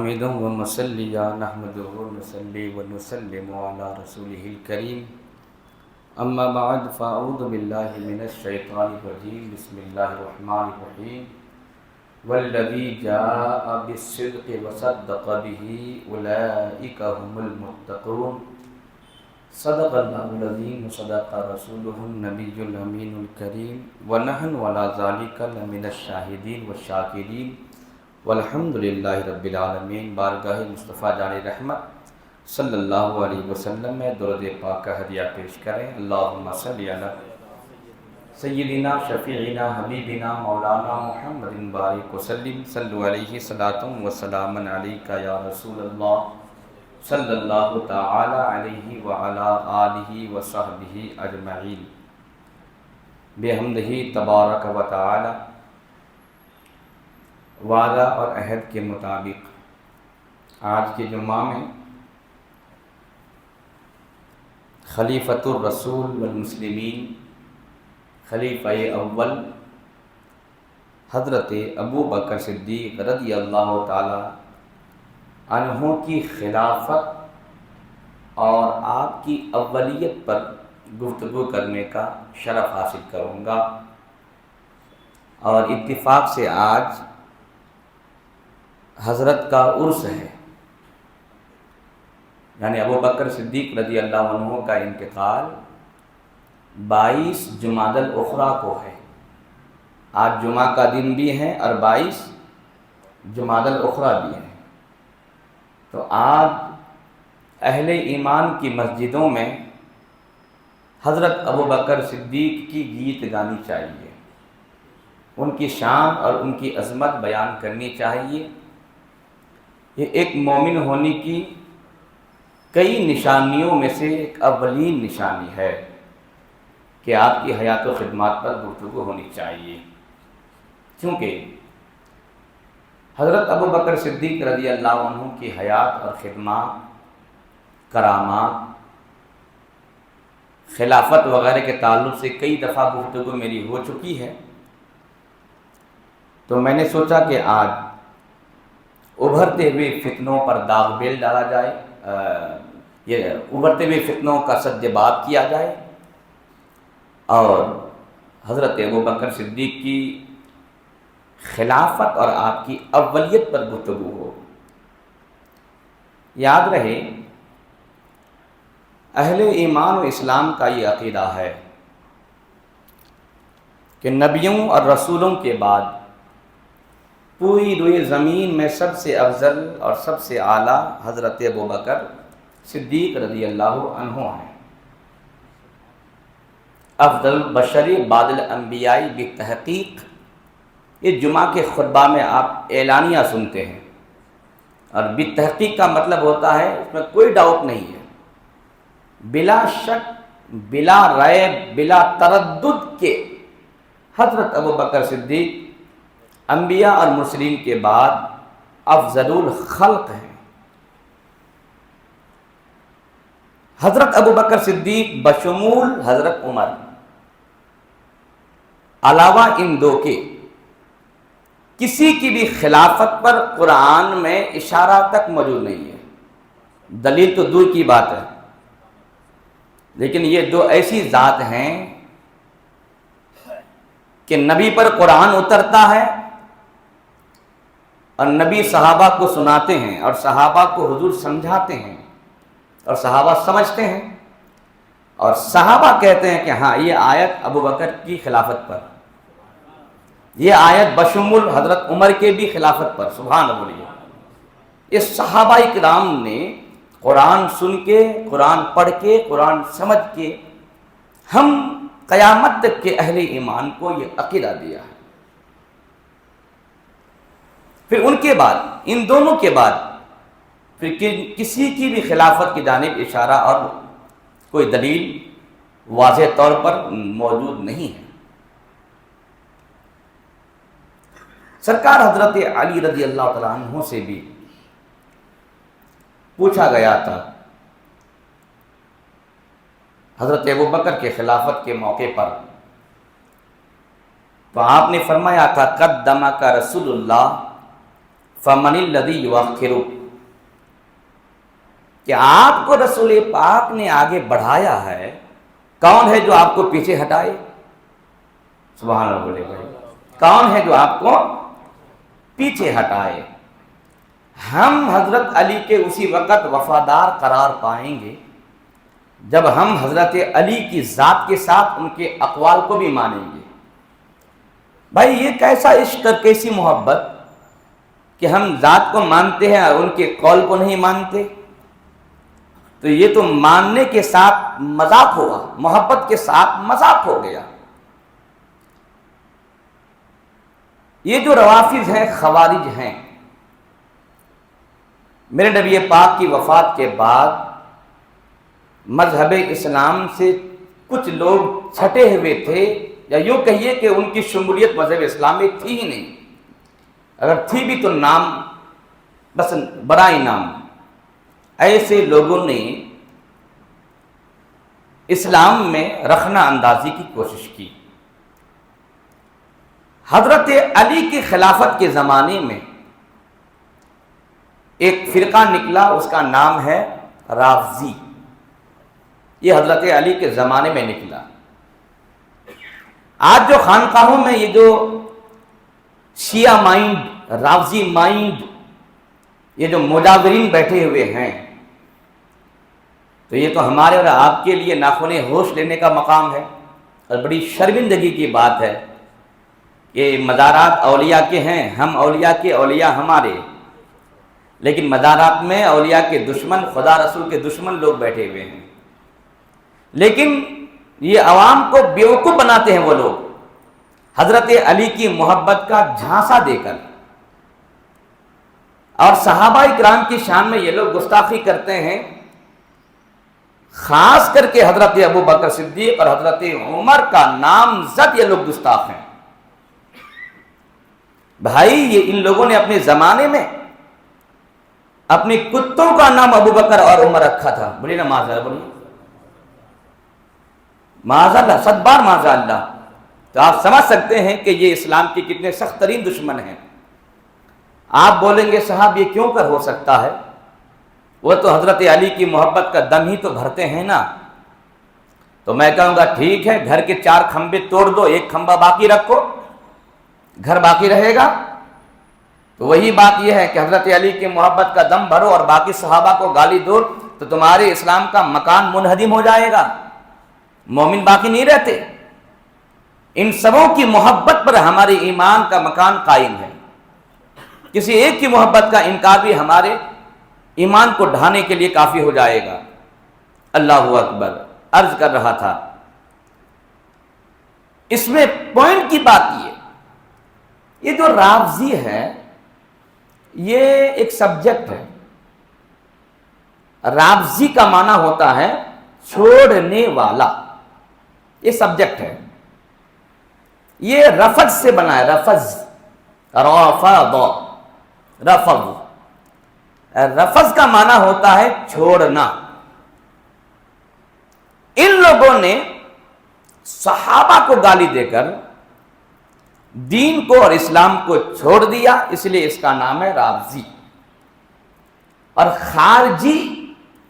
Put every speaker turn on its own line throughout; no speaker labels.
حمد و مسلیہ نحمدہ و نصلی و نسلم علی رسولہ الکریم اما بعد فاعوذ باللہ من الشیطان الرجیم بسم اللہ الرحمن الرحیم والذی جاء بالصدق وصدق به اولئک هم المتقون صدق اللہ العظیم وصدق رسولہ النبی الامین الکریم ونحن علی ذلک لمن الشاہدین والشاکرین والحمد للہ رب العالمین۔ بارگاہ مصطفیٰ جان رحمت صلی اللہ علیہ وسلم میں درود پاک کا ہدیہ پیش کریں۔ اللہم صلی علی سیدنا شفیعنا حبیبنا مولانا محمد بارک وسلم صلو علیہ صلاۃ و سلام علیک یا رسول اللہ صلی اللہ تعالی علیہ وعلی آلہ وصحبہ اجمعین۔ بحمدہ تبارک و تعالی وعدہ اور عہد کے مطابق آج کے جمعہ میں خلیفۃ الرسول والمسلمین خلیفہ اول حضرت ابو بکر صدیق رضی اللہ تعالی عنہ کی خلافت اور آپ کی اولیت پر گفتگو کرنے کا شرف حاصل کروں گا، اور اتفاق سے آج حضرت کا عرس ہے، یعنی ابو بکر صدیق رضی اللہ عنہ کا انتقال 22 جمادی الاخری کو ہے۔ آج جمعہ کا دن بھی ہے اور 22 جمادی الاخری بھی ہے، تو آج اہل ایمان کی مسجدوں میں حضرت ابو بکر صدیق کی گیت گانی چاہیے، ان کی شان اور ان کی عظمت بیان کرنی چاہیے۔ یہ ایک مومن ہونے کی کئی نشانیوں میں سے ایک اولین نشانی ہے کہ آپ کی حیات و خدمات پر گفتگو ہونی چاہیے، کیونکہ حضرت ابو بکر صدیق رضی اللہ عنہ کی حیات اور خدمات، کرامات، خلافت وغیرہ کے تعلق سے کئی دفعہ گفتگو میری ہو چکی ہے، تو میں نے سوچا کہ آج ابھرتے ہوئے فتنوں پر داغ بیل ڈالا جائے، یہ ابھرتے ہوئے فتنوں کا سد باب کیا جائے اور حضرت ابو بکر صدیق کی خلافت اور آپ کی اولیت پر گفتگو ہو۔ یاد رہے، اہل ایمان و اسلام کا یہ عقیدہ ہے کہ نبیوں اور رسولوں کے بعد پوری روئے زمین میں سب سے افضل اور سب سے اعلیٰ حضرت ابو بکر صدیق رضی اللہ عنہ ہیں۔ افضل البشر بعد الانبیاء بالتحقیق، یہ جمعہ کے خطبہ میں آپ اعلانیہ سنتے ہیں، اور بالتحقیق کا مطلب ہوتا ہے اس میں کوئی ڈاؤٹ نہیں ہے، بلا شک، بلا ریب، بلا تردد کے حضرت ابو بکر صدیق انبیاء اور مرسلین کے بعد افضل الخلق ہیں۔ حضرت ابو بکر صدیق بشمول حضرت عمر، علاوہ ان دو کے کسی کی بھی خلافت پر قرآن میں اشارہ تک موجود نہیں ہے، دلیل تو دور کی بات ہے، لیکن یہ دو ایسی ذات ہیں کہ نبی پر قرآن اترتا ہے اور نبی صحابہ کو سناتے ہیں اور صحابہ کو حضور سمجھاتے ہیں اور صحابہ سمجھتے ہیں، اور صحابہ کہتے ہیں کہ ہاں یہ آیت ابو بکر کی خلافت پر، یہ آیت بشمول حضرت عمر کے بھی خلافت پر، سبحان اللہ۔ اس صحابہ کرام نے قرآن سن کے، قرآن پڑھ کے، قرآن سمجھ کے ہم قیامت تک کے اہل ایمان کو یہ عقیدہ دیا ہے۔ پھر ان کے بعد، ان دونوں کے بعد پھر کسی کی بھی خلافت کی جانب اشارہ اور کوئی دلیل واضح طور پر موجود نہیں ہے۔ سرکار حضرت علی رضی اللہ تعالیٰ عنہ سے بھی پوچھا گیا تھا حضرت ابو بکر کے خلافت کے موقع پر، تو آپ نے فرمایا تھا قدمک رسول اللہ فمن الذی یؤخر، کہ آپ کو رسول پاک نے آگے بڑھایا ہے، کون ہے جو آپ کو پیچھے ہٹائے؟ سبحان اللہ بولے بھائی، کون ہے جو آپ کو پیچھے ہٹائے؟ ہم حضرت علی کے اسی وقت وفادار قرار پائیں گے جب ہم حضرت علی کی ذات کے ساتھ ان کے اقوال کو بھی مانیں گے۔ بھائی یہ کیسا عشق اور کیسی محبت کہ ہم ذات کو مانتے ہیں اور ان کے قول کو نہیں مانتے؟ تو یہ تو ماننے کے ساتھ مذاق ہوا، محبت کے ساتھ مذاق ہو گیا۔ یہ جو روافض ہیں، خوارج ہیں، میرے نبی پاک کی وفات کے بعد مذہب اسلام سے کچھ لوگ چھٹے ہوئے تھے، یا یوں کہیے کہ ان کی شمولیت مذہب اسلام میں تھی ہی نہیں، اگر تھی بھی تو نام بس برائے نام۔ ایسے لوگوں نے اسلام میں رخنہ اندازی کی کوشش کی۔ حضرت علی کی خلافت کے زمانے میں ایک فرقہ نکلا، اس کا نام ہے رافضی۔ یہ حضرت علی کے زمانے میں نکلا۔ آج جو خانقاہوں میں یہ جو شیعہ مائنڈ، رافضی مائنڈ، یہ جو مجاورین بیٹھے ہوئے ہیں، تو یہ تو ہمارے اور آپ کے لیے ناخن ہوش لینے کا مقام ہے، اور بڑی شرمندگی کی بات ہے کہ مزارات اولیاء کے ہیں، ہم اولیاء کے، اولیاء ہمارے، لیکن مزارات میں اولیاء کے دشمن، خدا رسول کے دشمن لوگ بیٹھے ہوئے ہیں۔ لیکن یہ عوام کو بیوقوف بناتے ہیں وہ لوگ، حضرت علی کی محبت کا جھانسا دے کر، اور صحابہ اکرام کی شان میں یہ لوگ گستاخی کرتے ہیں۔ خاص کر کے حضرت ابو بکر صدیق اور حضرت عمر کا نامزد یہ لوگ گستاخ ہیں۔ بھائی یہ ان لوگوں نے اپنے زمانے میں اپنے کتوں کا نام ابو بکر اور عمر رکھا تھا۔ بولیے نا معاذ اللہ، بولیے معاذ اللہ، 100 بار معاذ اللہ۔ تو آپ سمجھ سکتے ہیں کہ یہ اسلام کے کتنے سخت ترین دشمن ہیں۔ آپ بولیں گے صاحب یہ کیوں کر ہو سکتا ہے؟ وہ تو حضرت علی کی محبت کا دم ہی تو بھرتے ہیں نا۔ تو میں کہوں گا ٹھیک ہے، گھر کے 4 کھمبے توڑ دو، ایک کھمبا باقی رکھو، گھر باقی رہے گا۔ تو وہی بات یہ ہے کہ حضرت علی کی محبت کا دم بھرو اور باقی صحابہ کو گالی دو، تو تمہارے اسلام کا مکان منہدم ہو جائے گا، مومن باقی نہیں رہتے۔ ان سبوں کی محبت پر ہمارے ایمان کا مکان قائم ہے۔ کسی ایک کی محبت کا انکار بھی ہمارے ایمان کو ڈھانے کے لیے کافی ہو جائے گا۔ اللہ اکبر۔ عرض کر رہا تھا، اس میں پوائنٹ کی بات یہ جو رافضی ہے یہ ایک سبجیکٹ ہے۔ رافضی کا معنی ہوتا ہے چھوڑنے والا، یہ سبجیکٹ ہے۔ یہ رفض سے بنا ہے، رفض، رافض، رفض۔ رفض کا معنی ہوتا ہے چھوڑنا۔ ان لوگوں نے صحابہ کو گالی دے کر دین کو اور اسلام کو چھوڑ دیا، اس لیے اس کا نام ہے رافضی۔ اور خارجی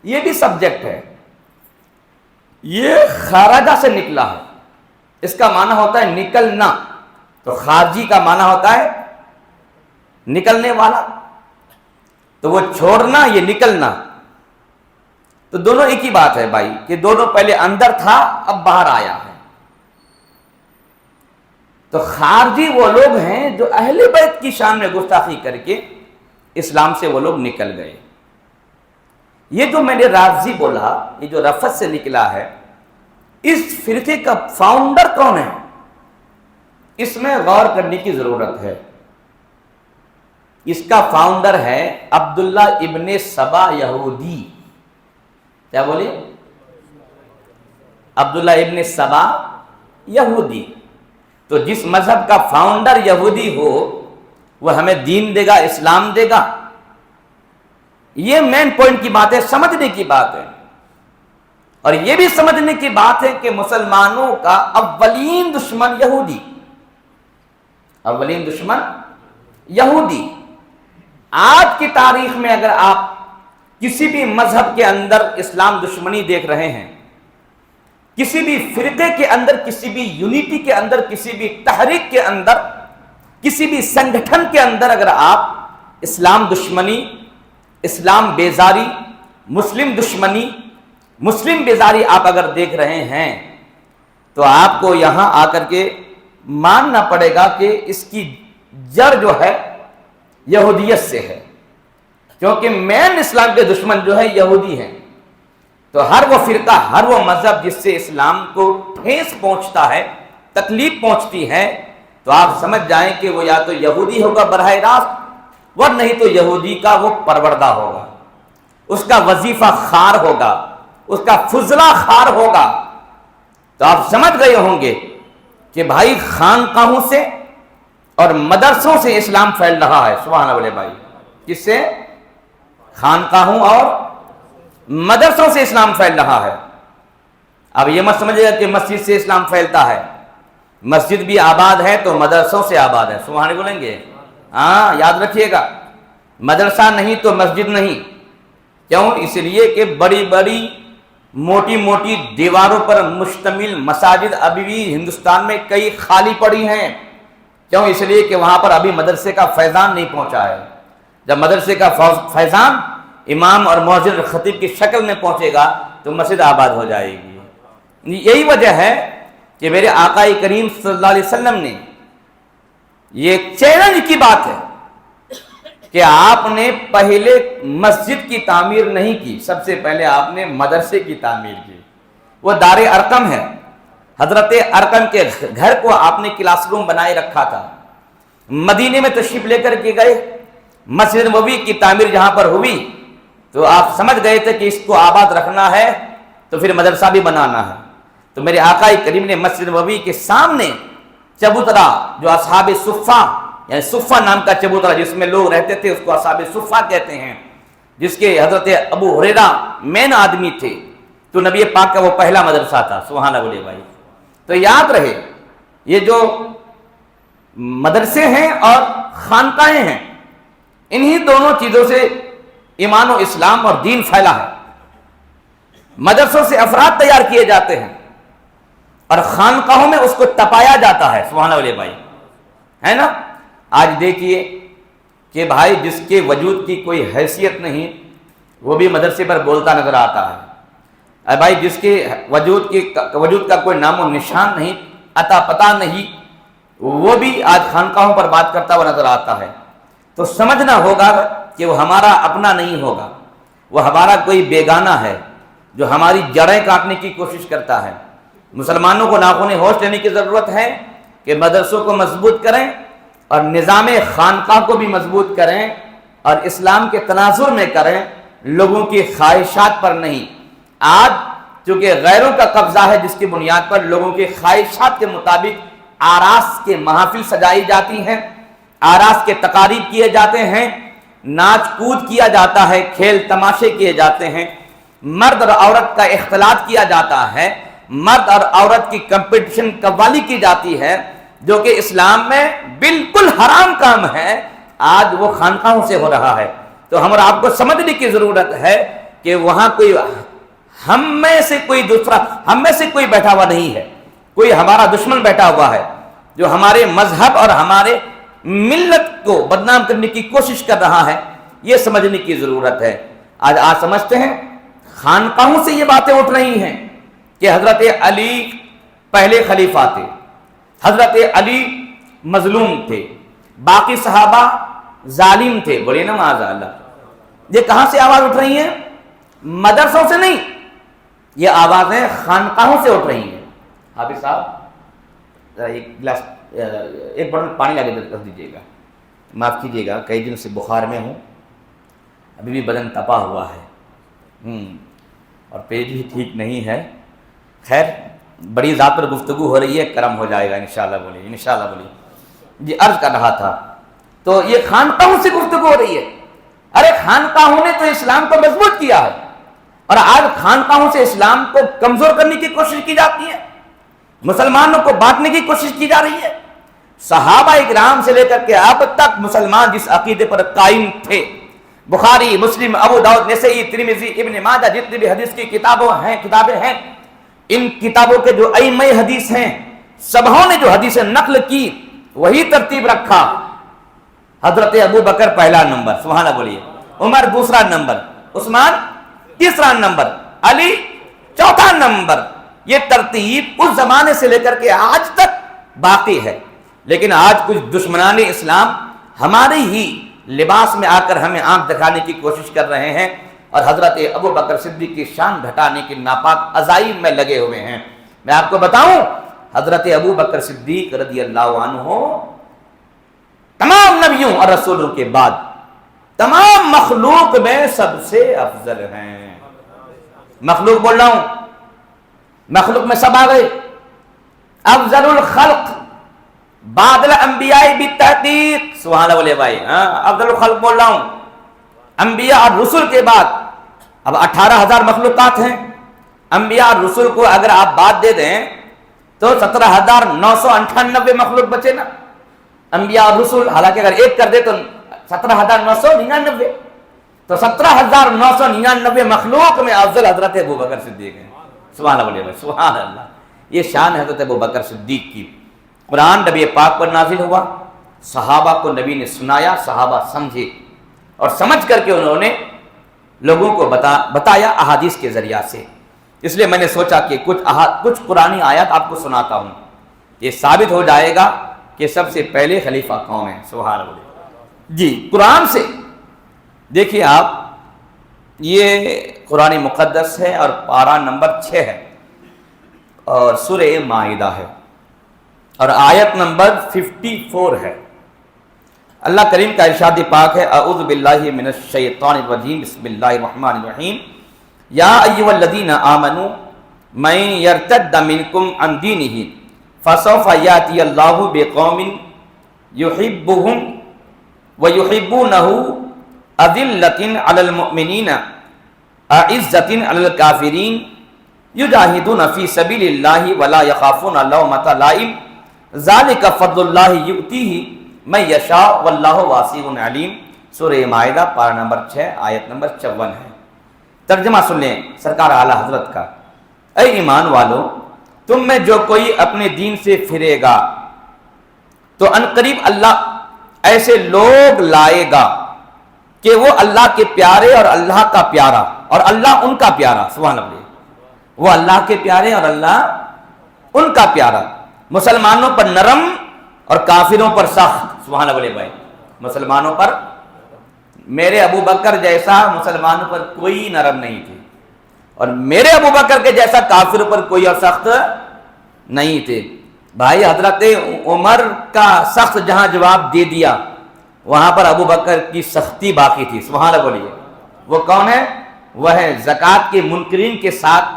یہ بھی سبجیکٹ ہے، یہ خارجہ سے نکلا ہے، اس کا معنی ہوتا ہے نکلنا، تو خارجی کا معنی ہوتا ہے نکلنے والا، تو وہ چھوڑنا، یہ نکلنا، تو دونوں ایک ہی بات ہے بھائی، کہ دونوں پہلے اندر تھا اب باہر آیا ہے۔ تو خارجی وہ لوگ ہیں جو اہل بیت کی شان میں گستاخی کر کے اسلام سے وہ لوگ نکل گئے۔ یہ جو میں نے رافضی بولا، یہ جو رفض سے نکلا ہے، اس فرقے کا فاؤنڈر کون ہے؟ اس میں غور کرنے کی ضرورت ہے۔ اس کا فاؤنڈر ہے عبداللہ ابن سبا یہودی۔ کیا بولے؟ عبداللہ ابن سبا یہودی۔ تو جس مذہب کا فاؤنڈر یہودی ہو وہ ہمیں دین دے گا، اسلام دے گا؟ یہ مین پوائنٹ کی بات ہے، سمجھنے کی بات ہے۔ اور یہ بھی سمجھنے کی بات ہے کہ مسلمانوں کا اولین دشمن یہودی، اولین دشمن یہودی۔ آج کی تاریخ میں اگر آپ کسی بھی مذہب کے اندر اسلام دشمنی دیکھ رہے ہیں، کسی بھی فرقے کے اندر، کسی بھی یونٹی کے اندر، کسی بھی تحریک کے اندر، کسی بھی سنگٹھن کے اندر اگر آپ اسلام دشمنی، اسلام بیزاری، مسلم دشمنی، مسلم بیزاری آپ اگر دیکھ رہے ہیں تو آپ کو یہاں آ کر کے ماننا پڑے گا کہ اس کی جڑ جو ہے یہودیت سے ہے، کیونکہ مین اسلام کے دشمن جو ہے یہودی ہیں۔ تو ہر وہ فرقہ، ہر وہ مذہب جس سے اسلام کو ٹھیس پہنچتا ہے، تکلیف پہنچتی ہے، تو آپ سمجھ جائیں کہ وہ یا تو یہودی ہوگا براہ راست، ور نہیں تو یہودی کا وہ پروردہ ہوگا، اس کا وظیفہ خار ہوگا، اس کا فضلہ خار ہوگا۔ تو آپ سمجھ گئے ہوں گے کہ بھائی خانقاہوں سے اور مدرسوں سے اسلام پھیل رہا ہے۔ سبحان اللہ بولے بھائی، کس سے؟ خانقاہوں اور مدرسوں سے اسلام پھیل رہا ہے۔ اب یہ مت سمجھے گا کہ مسجد سے اسلام پھیلتا ہے، مسجد بھی آباد ہے تو مدرسوں سے آباد ہے۔ سبحان اللہ بولیں گے؟ ہاں، یاد رکھیے گا، مدرسہ نہیں تو مسجد نہیں۔ کیوں؟ اس لیے کہ بڑی بڑی موٹی موٹی دیواروں پر مشتمل مساجد ابھی بھی ہندوستان میں کئی خالی پڑی ہیں۔ کیوں؟ اس لیے کہ وہاں پر ابھی مدرسے کا فیضان نہیں پہنچا ہے۔ جب مدرسے کا فیضان امام اور مؤذن خطیب کی شکل میں پہنچے گا تو مسجد آباد ہو جائے گی۔ یہی وجہ ہے کہ میرے آقا کریم صلی اللہ علیہ وسلم نے یہ چیلنج کی بات ہے کہ آپ نے پہلے مسجد کی تعمیر نہیں کی، سب سے پہلے آپ نے مدرسے کی تعمیر کی۔ وہ دار ارقم ہے، حضرت ارقم کے گھر کو آپ نے کلاس روم بنائے رکھا تھا۔ مدینے میں تشریف لے کر کے گئے، مسجد نبوی کی تعمیر جہاں پر ہوئی تو آپ سمجھ گئے تھے کہ اس کو آباد رکھنا ہے تو پھر مدرسہ بھی بنانا ہے۔ تو میرے آقا کریم نے مسجد نبوی کے سامنے چبوترا، جو اصحاب صفہ، یعنی صفہ نام کا چبوترا جس میں لوگ رہتے تھے، اس کو اصحاب صفہ کہتے ہیں، جس کے حضرت ابو ہریرہ مین آدمی تھے، تو نبی پاک کا وہ پہلا مدرسہ تھا۔ سبحان اللہ بولے بھائی۔ تو یاد رہے، یہ جو مدرسے ہیں اور خانقاہیں ہیں، انہی دونوں چیزوں سے ایمان و اسلام اور دین پھیلا ہے۔ مدرسوں سے افراد تیار کیے جاتے ہیں اور خانقاہوں میں اس کو تپایا جاتا ہے۔ سبحان اللہ بھائی، ہے نا؟ آج دیکھیے کہ بھائی جس کے وجود کی کوئی حیثیت نہیں وہ بھی مدرسے پر بولتا نظر آتا ہے۔ بھائی جس کے وجود کا کوئی نام و نشان نہیں، عطا پتہ نہیں، وہ بھی آج خانقاہوں پر بات کرتا ہوا نظر آتا ہے۔ تو سمجھنا ہوگا کہ وہ ہمارا اپنا نہیں ہوگا، وہ ہمارا کوئی بیگانہ ہے جو ہماری جڑیں کاٹنے کی کوشش کرتا ہے۔ مسلمانوں کو ناخن ہوش لینے کی ضرورت ہے کہ مدرسوں کو مضبوط کریں اور نظام خانقاہ کو بھی مضبوط کریں اور اسلام کے تناظر میں کریں، لوگوں کی خواہشات پر نہیں۔ آج چونکہ غیروں کا قبضہ ہے جس کی بنیاد پر لوگوں کی خواہشات کے مطابق آراس کے محافل سجائی جاتی ہیں، آراس کے تقاریب کیے جاتے ہیں، ناچ کود کیا جاتا ہے، کھیل تماشے کیے جاتے ہیں، مرد اور عورت کا اختلاط کیا جاتا ہے، مرد اور عورت کی کمپٹیشن قوالی کی جاتی ہے، جو کہ اسلام میں بالکل حرام کام ہے، آج وہ خانقاہوں سے ہو رہا ہے۔ تو ہم اور آپ کو سمجھنے کی ضرورت ہے کہ وہاں کوئی ہم میں سے کوئی دوسرا، ہم میں سے کوئی بیٹھا ہوا نہیں ہے، کوئی ہمارا دشمن بیٹھا ہوا ہے جو ہمارے مذہب اور ہمارے ملت کو بدنام کرنے کی کوشش کر رہا ہے۔ یہ سمجھنے کی ضرورت ہے۔ آج سمجھتے ہیں خانقاہوں سے یہ باتیں اٹھ رہی ہیں کہ حضرت علی پہلے خلیفہ تھے، حضرت علی مظلوم تھے، باقی صحابہ ظالم تھے۔ بولے نا معاذ اللہ۔ یہ کہاں سے آواز اٹھ رہی ہیں؟ مدرسوں سے نہیں، یہ آوازیں خانقاہوں سے اٹھ رہی ہیں۔ حافظ صاحب ایک گلاس، ایک بڑا پانی لا کے رکھ دیجیے گا، معاف کیجیے گا، کئی دن سے بخار میں ہوں، ابھی بھی بدن تپا ہوا ہے اور پیٹ بھی ٹھیک نہیں ہے۔ خیر، بڑی ذات پر گفتگو ہو رہی ہے، کرم ہو جائے گا انشاءاللہ۔ بولیے انشاءاللہ بولیے۔ جی عرض کر رہا تھا، تو یہ خانقاہوں سے گفتگو ہو رہی ہے۔ ارے خانقاہوں نے تو اسلام کو مضبوط کیا ہے اور آج خانقاہوں سے اسلام کو کمزور کرنے کی کوشش کی جاتی ہے، مسلمانوں کو بانٹنے کی کوشش کی جا رہی ہے۔ صحابہ اکرام سے لے کر کے اب تک مسلمان جس عقیدے پر قائم تھے، بخاری، مسلم، ابو داؤد، نسائی، ترمذی، ابن ماجہ، جتنی بھی حدیث کی کتابیں ہیں، ان کتابوں کے جو ائمہ حدیث ہیں، سبھوں نے جو حدیث نقل کی وہی ترتیب رکھا۔ حضرت ابو بکر پہلا نمبر، سبحان اللہ بولیے، عمر دوسرا نمبر، عثمان تیسرا نمبر، علی چوتھا نمبر۔ یہ ترتیب اس زمانے سے لے کر کے آج تک باقی ہے، لیکن آج کچھ دشمنان اسلام ہمارے ہی لباس میں آ کر ہمیں آنکھ دکھانے کی کوشش کر رہے ہیں اور حضرت ابو بکر صدیق کی شان گھٹانے کی ناپاک عزائم میں لگے ہوئے ہیں۔ میں آپ کو بتاؤں، حضرت ابو بکر صدیق رضی اللہ عنہ تمام نبیوں اور رسولوں کے بعد تمام مخلوق میں سب سے افضل ہیں۔ مخلوق بول رہا ہوں، مخلوق میں سب آ گئے۔ افضل الخلق بعد الانبیاء بالتحقیق، سبحان اللہ بھائی، افضل الخلق بول رہا ہوں، انبیاء اور رسول کے بعد۔ اب 18,000 مخلوقات ہیں، انبیاء اور رسول کو اگر آپ بات دے دیں تو 17,998 مخلوق بچے نا، انبیاء اور رسول، حالانکہ اگر ایک کر دے تو 17,999، تو 17,999 مخلوق میں افضل حضرت ابو بکر صدیق ہیں۔ سبحان اللہ بھائی، سبحان اللہ۔ یہ شان ہے حضرت ابو بکر صدیق کی۔ قرآن نبی پاک پر نازل ہوا، صحابہ کو نبی نے سنایا، صحابہ سمجھے اور سمجھ کر کے انہوں نے لوگوں کو بتایا احادیث کے ذریعہ سے۔ اس لیے میں نے سوچا کہ کچھ قرآنی آیات آپ کو سناتا ہوں، یہ ثابت ہو جائے گا کہ سب سے پہلے خلیفہ کون ہے۔ سبحان اللہ جی، قرآن سے دیکھیے آپ، یہ قرآن مقدس ہے اور پارہ نمبر 6 ہے اور سورہ مائدہ ہے اور آیت نمبر 54 ہے۔ اللہ کریم کا ارشاد پاک ہے، اعوذ باللہ من الشیطان الرجیم، بسم اللہ الرحمن الرحیم، یا ایھا الذین آمنوا من یرتد منکم عن دینہ فسوف یأتی اللہ بقوم یحبهم ویحبونہ اذلۃ علی المؤمنین اعزۃ علی الکافرین یجاہدون فی سبیل اللہ ولا یخافون لومۃ لائم ذالک فضل اللہ یؤتیہ من یشاء واللہ واسع علیم۔ سورہ مائدہ پارہ نمبر 6 آیت نمبر 54 ہے۔ ترجمہ سن لیں سرکار اعلیٰ حضرت کا، اے ایمان والو، تم میں جو کوئی اپنے دین سے پھرے گا تو عنقریب اللہ ایسے لوگ لائے گا کہ وہ اللہ کے پیارے اور اللہ کا پیارا اور اللہ ان کا پیارا۔ سبحان اللہ، وہ اللہ کے پیارے اور اللہ ان کا پیارا، مسلمانوں پر نرم اور کافروں پر سخت۔ سبحان اللہ بھائی، مسلمانوں پر میرے ابو بکر جیسا مسلمانوں پر کوئی نرم نہیں تھے اور میرے ابو بکر کے جیسا کافروں پر کوئی اور سخت نہیں تھے۔ بھائی حضرت عمر کا سخت جہاں جواب دے دیا وہاں پر ابو بکر کی سختی باقی تھی۔ سبحان اللہ بولیے، وہ کون ہے؟ وہ ہے زکوٰۃ کے منکرین کے ساتھ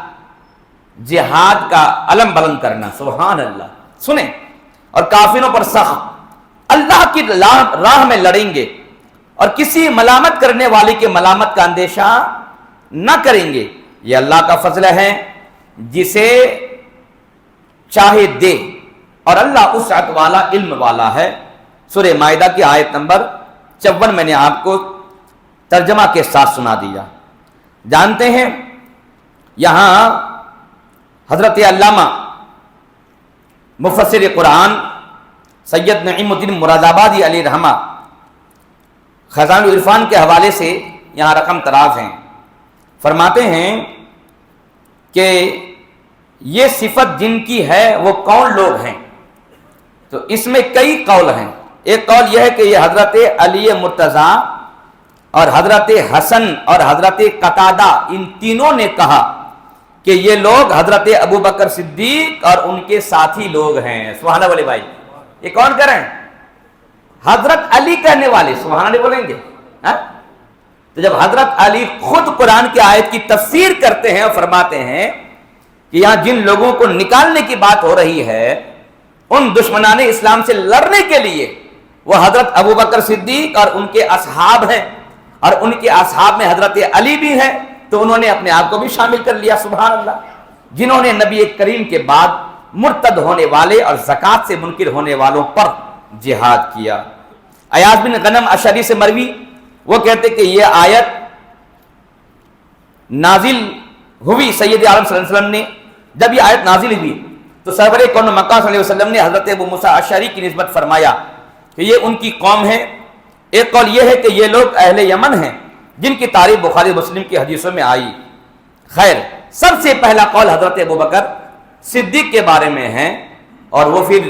جہاد کا علم بلند کرنا۔ سبحان اللہ، سنیں، اور کافروں پر سخت، اللہ کی راہ میں لڑیں گے اور کسی ملامت کرنے والے کے ملامت کا اندیشہ نہ کریں گے۔ یہ اللہ کا فضل ہے، جسے چاہے دے، اور اللہ وسعت والا، علم والا ہے۔ سورہ مائدہ کی آیت نمبر 54 میں نے آپ کو ترجمہ کے ساتھ سنا دیا۔ جانتے ہیں یہاں حضرت علامہ مفسر قرآن سید نعیم الدین مراد آبادی علیہ رحمہ خزائن العرفان کے حوالے سے یہاں رقم تراز ہیں، فرماتے ہیں کہ یہ صفت جن کی ہے وہ کون لوگ ہیں؟ تو اس میں کئی قول ہیں۔ ایک قول یہ ہے کہ یہ حضرت علی مرتضیٰ اور حضرت حسن اور حضرت قتادہ ان تینوں نے کہا کہ یہ لوگ حضرت ابو بکر صدیق اور ان کے ساتھی لوگ ہیں۔ سبحان اللہ بھائی، یہ کون کہہ رہے ہیں؟ حضرت علی کہنے والے سبحان اللہ بولیں گے۔ تو جب حضرت علی خود قرآن کی آیت کی تفسیر کرتے ہیں اور فرماتے ہیں کہ یہاں جن لوگوں کو نکالنے کی بات ہو رہی ہے ان دشمنان اسلام سے لڑنے کے لیے وہ حضرت ابو بکر صدیق اور ان کے اصحاب ہیں، اور ان کے اصحاب میں حضرت علی بھی ہیں، تو انہوں نے اپنے آپ کو بھی شامل کر لیا۔ سبحان اللہ، جنہوں نے نبی کریم کے بعد مرتد ہونے والے اور زکوٰۃ سے منکر ہونے والوں پر جہاد کیا۔ ایاز بن غنم اشعری سے مروی، وہ کہتے کہ یہ آیت نازل ہوئی سید عالم صلی اللہ علیہ وسلم نے، جب یہ آیت نازل ہوئی تو سرور کون مکہ صلی اللہ علیہ وسلم نے حضرت ابو موسیٰ اشعری کی نسبت فرمایا کہ یہ ان کی قوم ہے۔ ایک قول یہ ہے کہ یہ لوگ اہل یمن ہیں جن کی تعریف بخاری مسلم کی حدیثوں میں آئی۔ خیر، سب سے پہلا قول حضرت ابوبکر صدیق کے بارے میں ہے، اور وہ پھر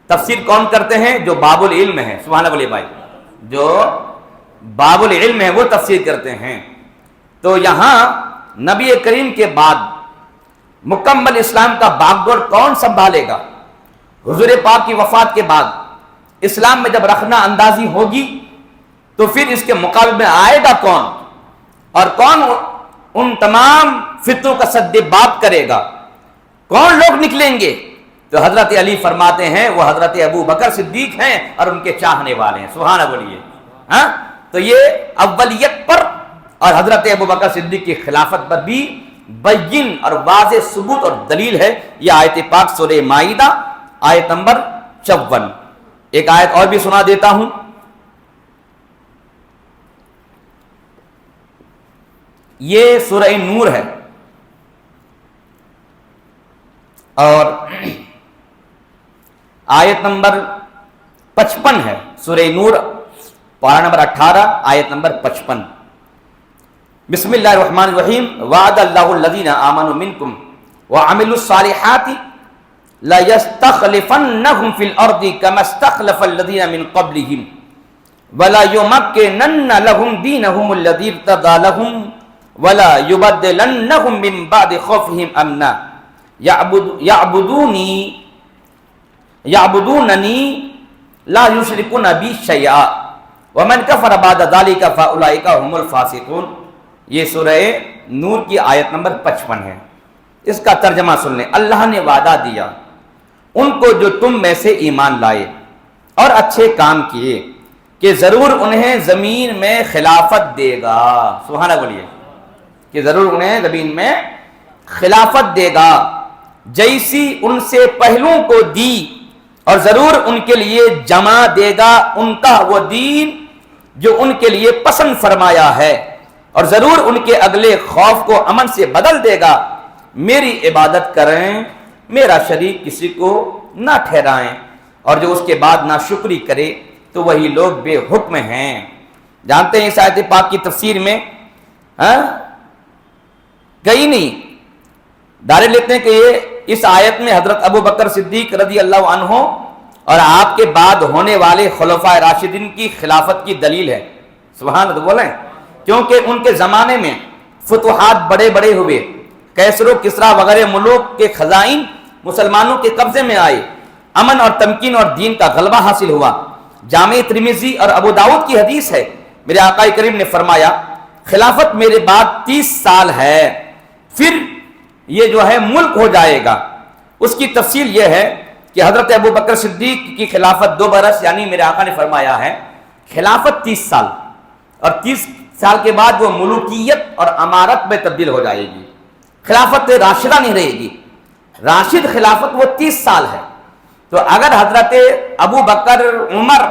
تفسیر کون کرتے ہیں؟ جو باب العلم ہے، سبحان اللہ بھائی، جو باب العلم ہے وہ تفسیر کرتے ہیں۔ تو یہاں نبی کریم کے بعد مکمل اسلام کا باغ ڈور کون سنبھالے گا؟ حضور پاک کی وفات کے بعد اسلام میں جب رخنا اندازی ہوگی تو پھر اس کے مقابلے میں آئے گا کون، اور کون ان تمام فتنوں کا سد باب کرے گا؟ کون لوگ نکلیں گے؟ تو حضرت علی فرماتے ہیں وہ حضرت ابو بکر صدیق ہیں اور ان کے چاہنے والے ہیں، سبحانہ بولیے۔ ہاں، تو یہ اولیت پر اور حضرت ابو بکر صدیق کی خلافت پر بھی بین اور واضح ثبوت اور دلیل ہے۔ یہ آیت پاک سورہ مائدہ آیت نمبر 54۔ ایک آیت اور بھی سنا دیتا ہوں، یہ سورہ نور ہے، اور آیت نمبر 55 ہے۔ سورہ نور پارہ نمبر 18 آیت نمبر 55۔ بسم اللہ الرحمن الرحیم، وعد اللہ الذین آمنوا منکم وعملوا الصالحات لَيَسْتَخْلِفَنَّهُمْ فِي الْأَرْضِ كَمَا اسْتَخْلَفَ الَّذِينَ مِنْ قَبْلِهِمْ وَلَا يُمَكِّنَنَّ لَهُمْ دِينَهُمُ الَّذِي ارْتَضَىٰ لَهُمْ وَلَا يُبَدِّلَنَّهُمْ مِنْ بَعْدِ خَوْفِهِمْ أَمْنًا يَعْبُدُونَنِي لَا يُشْرِكُونَ بِي شَيْئًا وَمَنْ كَفَرَ بَعْدَ ذَلِكَ فَأُولَٰئِكَ هُمُ الْفَاسِقُونَ۔ یہ سورہ نور کی آیت نمبر 55 ہے۔ اس کا ترجمہ سن لیں۔ اللہ نے وعدہ دیا ان کو جو تم میں سے ایمان لائے اور اچھے کام کیے کہ ضرور انہیں زمین میں خلافت دے گا، سبحانہ بولیے، کہ ضرور انہیں زمین میں خلافت دے گا جیسی ان سے پہلوں کو دی، اور ضرور ان کے لیے جمع دے گا ان کا وہ دین جو ان کے لیے پسند فرمایا ہے، اور ضرور ان کے اگلے خوف کو امن سے بدل دے گا۔ میری عبادت کریں، میرا شریک کسی کو نہ ٹھہرائیں، اور جو اس کے بعد ناشکری کرے تو وہی لوگ بے حکم ہیں۔ جانتے ہیں اس آیت پاک کی تفسیر میں کئی نہیں دارے لیتے ہیں کہ یہ اس آیت میں حضرت ابو بکر صدیق رضی اللہ عنہ اور آپ کے بعد ہونے والے خلفائے راشدین کی خلافت کی دلیل ہے، سبحان اللہ بولیں، کیونکہ ان کے زمانے میں فتوحات بڑے بڑے ہوئے، کیسر و کسرا وغیرہ ملوک کے خزائن مسلمانوں کے قبضے میں آئے، امن اور تمکین اور دین کا غلبہ حاصل ہوا۔ جامع ترمذی اور ابو داؤد کی حدیث ہے، میرے آقا کریم نے فرمایا خلافت میرے بعد 30 سال ہے، پھر یہ جو ہے ملک ہو جائے گا۔ اس کی تفصیل یہ ہے کہ حضرت ابو بکر صدیق کی خلافت 2 برس، یعنی میرے آقا نے فرمایا ہے خلافت 30 سال، اور 30 سال کے بعد وہ ملوکیت اور امارت میں تبدیل ہو جائے گی، خلافت راشدہ نہیں رہے گی۔ راشد خلافت وہ 30 سال ہے، تو اگر حضرت ابو بکر، عمر،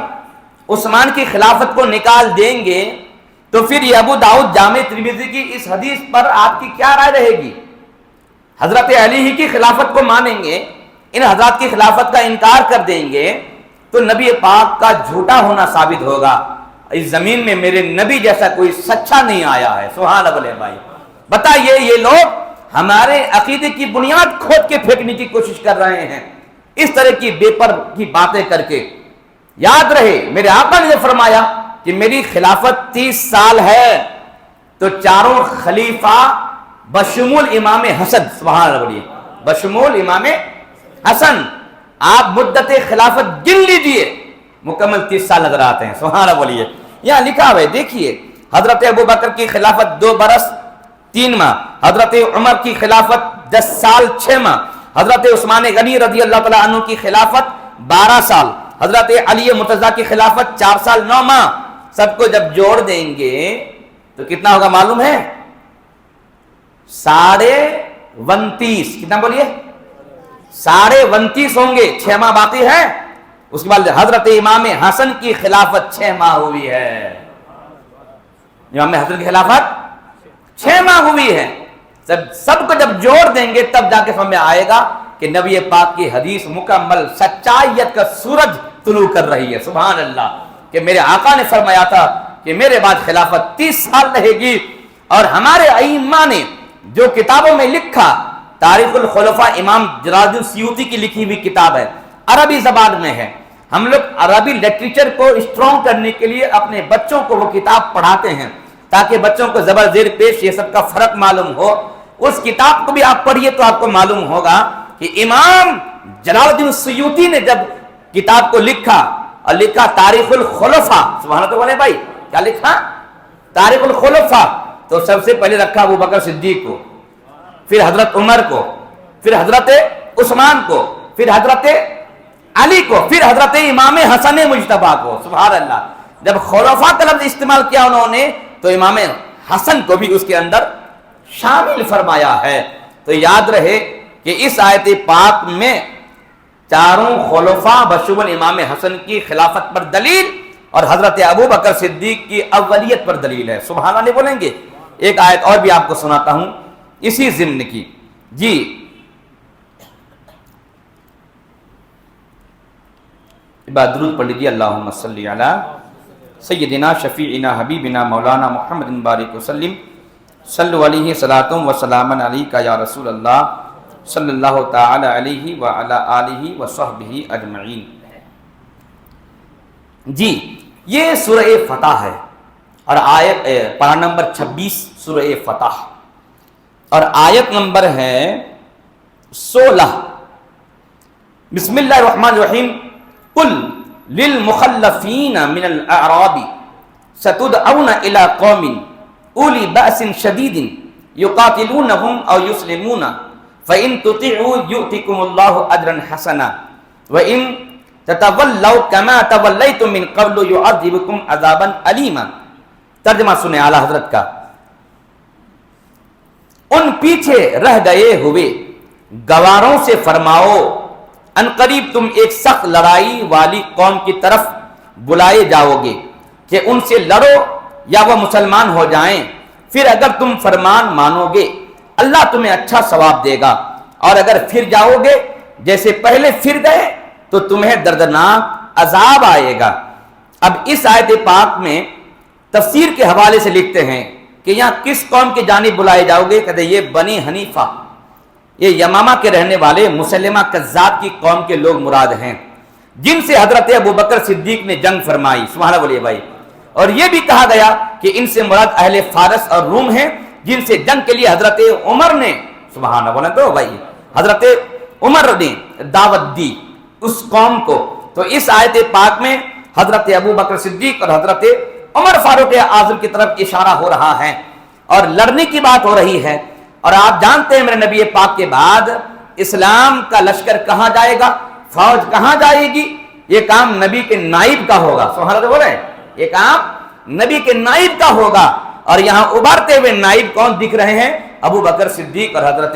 عثمان کی خلافت کو نکال دیں گے تو پھر یہ ابو داؤد جامع ترمذی کی اس حدیث پر آپ کی کیا رائے رہے گی؟ حضرت علی ہی کی خلافت کو مانیں گے، ان حضرات کی خلافت کا انکار کر دیں گے تو نبی پاک کا جھوٹا ہونا ثابت ہوگا۔ اس زمین میں میرے نبی جیسا کوئی سچا نہیں آیا ہے، سبحان اللہ بھائی۔ بتائیے یہ لوگ ہمارے عقیدے کی بنیاد کھود کے پھینکنے کی کوشش کر رہے ہیں اس طرح کی بے پر کی باتیں کر کے۔ یاد رہے میرے آقا نے فرمایا کہ میری خلافت 30 سال ہے، تو چاروں خلیفہ بشمول امام حسن، سبحان اللہ بولیے، بشمول امام حسن، آپ مدت خلافت گن لیجئے، مکمل 30 سال نظر آتے ہیں، سبحان اللہ بولیے۔ یہاں لکھا ہے دیکھیے، حضرت ابو بکر کی خلافت 2 برس 3 ماہ، حضرت عمر کی خلافت 10 سال 6 ماہ، حضرت عثمان غنی رضی اللہ تعالیٰ عنہ کی خلافت 12 سال، حضرت علی مرتضیٰ کی خلافت 4 سال 9 ماہ۔ سب کو جب جوڑ دیں گے تو کتنا ہوگا معلوم ہے؟ 29.5، کتنا بولیے؟ 29.5 ہوں گے، 6 ماہ باقی ہے اس کے بعد حضرت امام حسن کی خلافت 6 ماہ ہوئی ہے. امام حسن کی خلافت 6 ماہ ہوئی ہے. سب کو جب جوڑ دیں گے تب جا کے سمجھ میں آئے گا کہ نبی پاک کی حدیث مکمل سچائیت کا سورج طلوع کر رہی ہے. سبحان اللہ. کہ میرے آقا نے فرمایا تھا کہ میرے بعد خلافت 30 سال رہے گی. اور ہمارے ائمہ نے جو کتابوں میں لکھا، تاریخ الخلفاء امام جلال الدین سیوطی کی لکھی ہوئی کتاب ہے، عربی زبان میں ہے. ہم لوگ عربی لٹریچر کو اسٹرانگ کرنے کے لیے اپنے بچوں کو وہ کتاب پڑھاتے ہیں تاکہ بچوں کو زبر زیر پیش یہ سب کا فرق معلوم ہو. اس کتاب کو بھی آپ پڑھیے تو آپ کو معلوم ہوگا کہ امام جلال الدین سیوطی نے جب کتاب کو لکھا اور لکھا تاریخ الخلفاء، سبحان اللہ بولے بھائی، کیا لکھا؟ تاریخ الخلفاء. تو سب سے پہلے رکھا ابو بکر صدیق کو، پھر حضرت عمر کو، پھر حضرت عثمان کو، پھر حضرت علی کو، پھر حضرت امام حسن مجتبیٰ کو. سبحان اللہ. جب خلفاء کا لفظ استعمال کیا انہوں نے تو امام حسن کو بھی اس کے اندر شامل فرمایا ہے. تو یاد رہے کہ اس آیت پاک میں چاروں خلفاء بشمول امام حسن کی خلافت پر دلیل اور حضرت ابو بکر صدیق کی اولیت پر دلیل ہے. سبحان اللہ نہیں بولیں گے؟ ایک آیت اور بھی آپ کو سناتا ہوں اسی ضمن کی. جی درود پڑھ لیجیے. اللہم صلی علی سیدنا شفیعنا حبیبنا مولانا محمد بارک وسلم صلو علیہ صلاۃ و سلام علیک یا رسول اللہ صلی اللہ تعالی علیہ وعلی آلہ وصحبہ اجمعین. جی یہ سورہ فتح ہے اور آیت پارہ نمبر 26 سورہ فتح اور آیت نمبر ہے 16. بسم اللہ الرحمن الرحیم. قل للمخلفین من الاعراب ستدعون الى قوم اولی بأس شدید یقاتلونہم او یسلمون فإن تطیعوا یؤتکم اللہ اجرا حسنا وإن تتولوا كما تولیتم من قبل يعذبکم عذابا علیما. ترجمہ سنیں اعلیٰ حضرت کا. ان پیچھے رہ گئے ہوئے گواروں سے فرماؤ عنقریب تم ایک سخت لڑائی والی قوم کی طرف بلائے جاؤ گے کہ ان سے لڑو یا وہ مسلمان ہو جائیں. پھر اگر تم فرمان مانو گے اللہ تمہیں اچھا ثواب دے گا، اور اگر پھر جاؤ گے جیسے پہلے پھر گئے تو تمہیں دردناک عذاب آئے گا. اب اس آیت پاک میں تفسیر کے حوالے سے لکھتے ہیں کہ یہاں کس قوم کی جانب بلائے جاؤ گے؟ کہتے ہیں یہ بنی حنیفہ، یہ یمامہ کے رہنے والے مسلمہ کذاب کی قوم کے لوگ مراد ہیں جن سے حضرت ابو بکر صدیق نے جنگ فرمائی. سبحان اللہ بولیے بھائی. اور یہ بھی کہا گیا کہ ان سے مراد اہل فارس اور روم ہیں جن سے جنگ کے لیے حضرت عمر نے، سبحان اللہ بولے تو بھائی، حضرت عمر نے دعوت دی اس قوم کو. تو اس آیت پاک میں حضرت ابو بکر صدیق اور حضرت عمر فاروق اعظم کی طرف اشارہ ہو رہا ہے اور لڑنے کی بات ہو رہی ہے. اور آپ جانتے ہیں میرے نبی پاک کے بعد اسلام کا لشکر کہاں جائے گا، فوج کہاں جائے گی؟ یہ کام نبی کے نائب کا ہوگا. سبحان اللہ بول رہے ہیں، یہ کام نبی کے نائب کا ہوگا. اور یہاں ابھرتے ہوئے نائب کون دکھ رہے ہیں؟ ابو بکر صدیق اور حضرت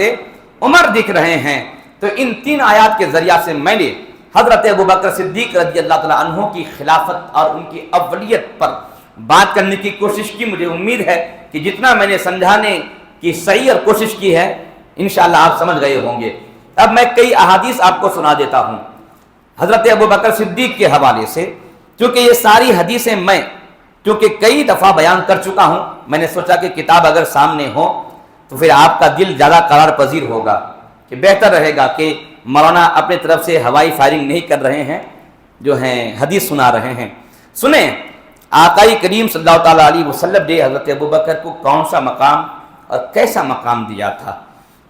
عمر دکھ رہے ہیں. تو ان 3 آیات کے ذریعہ سے میں نے حضرت ابو بکر صدیق رضی اللہ تعالیٰ عنہ کی خلافت اور ان کی اولیت پر بات کرنے کی کوشش کی. مجھے امید ہے کہ جتنا میں نے سمجھانے کی صحیح اور کوشش کی ہے انشاءاللہ آپ سمجھ گئے ہوں گے. اب میں کئی احادیث آپ کو سنا دیتا ہوں حضرت ابو بکر صدیق کے حوالے سے، کیونکہ یہ ساری حدیثیں میں کیونکہ کئی دفعہ بیان کر چکا ہوں. میں نے سوچا کہ کتاب اگر سامنے ہو تو پھر آپ کا دل زیادہ قرار پذیر ہوگا، کہ بہتر رہے گا کہ مولانا اپنے طرف سے ہوائی فائرنگ نہیں کر رہے ہیں، جو ہیں حدیث سنا رہے ہیں. سنیں آقائی کریم صلی اللہ تعالیٰ علیہ وسلم نے حضرت ابو بکر کو کون سا مقام اور کیسا مقام دیا تھا،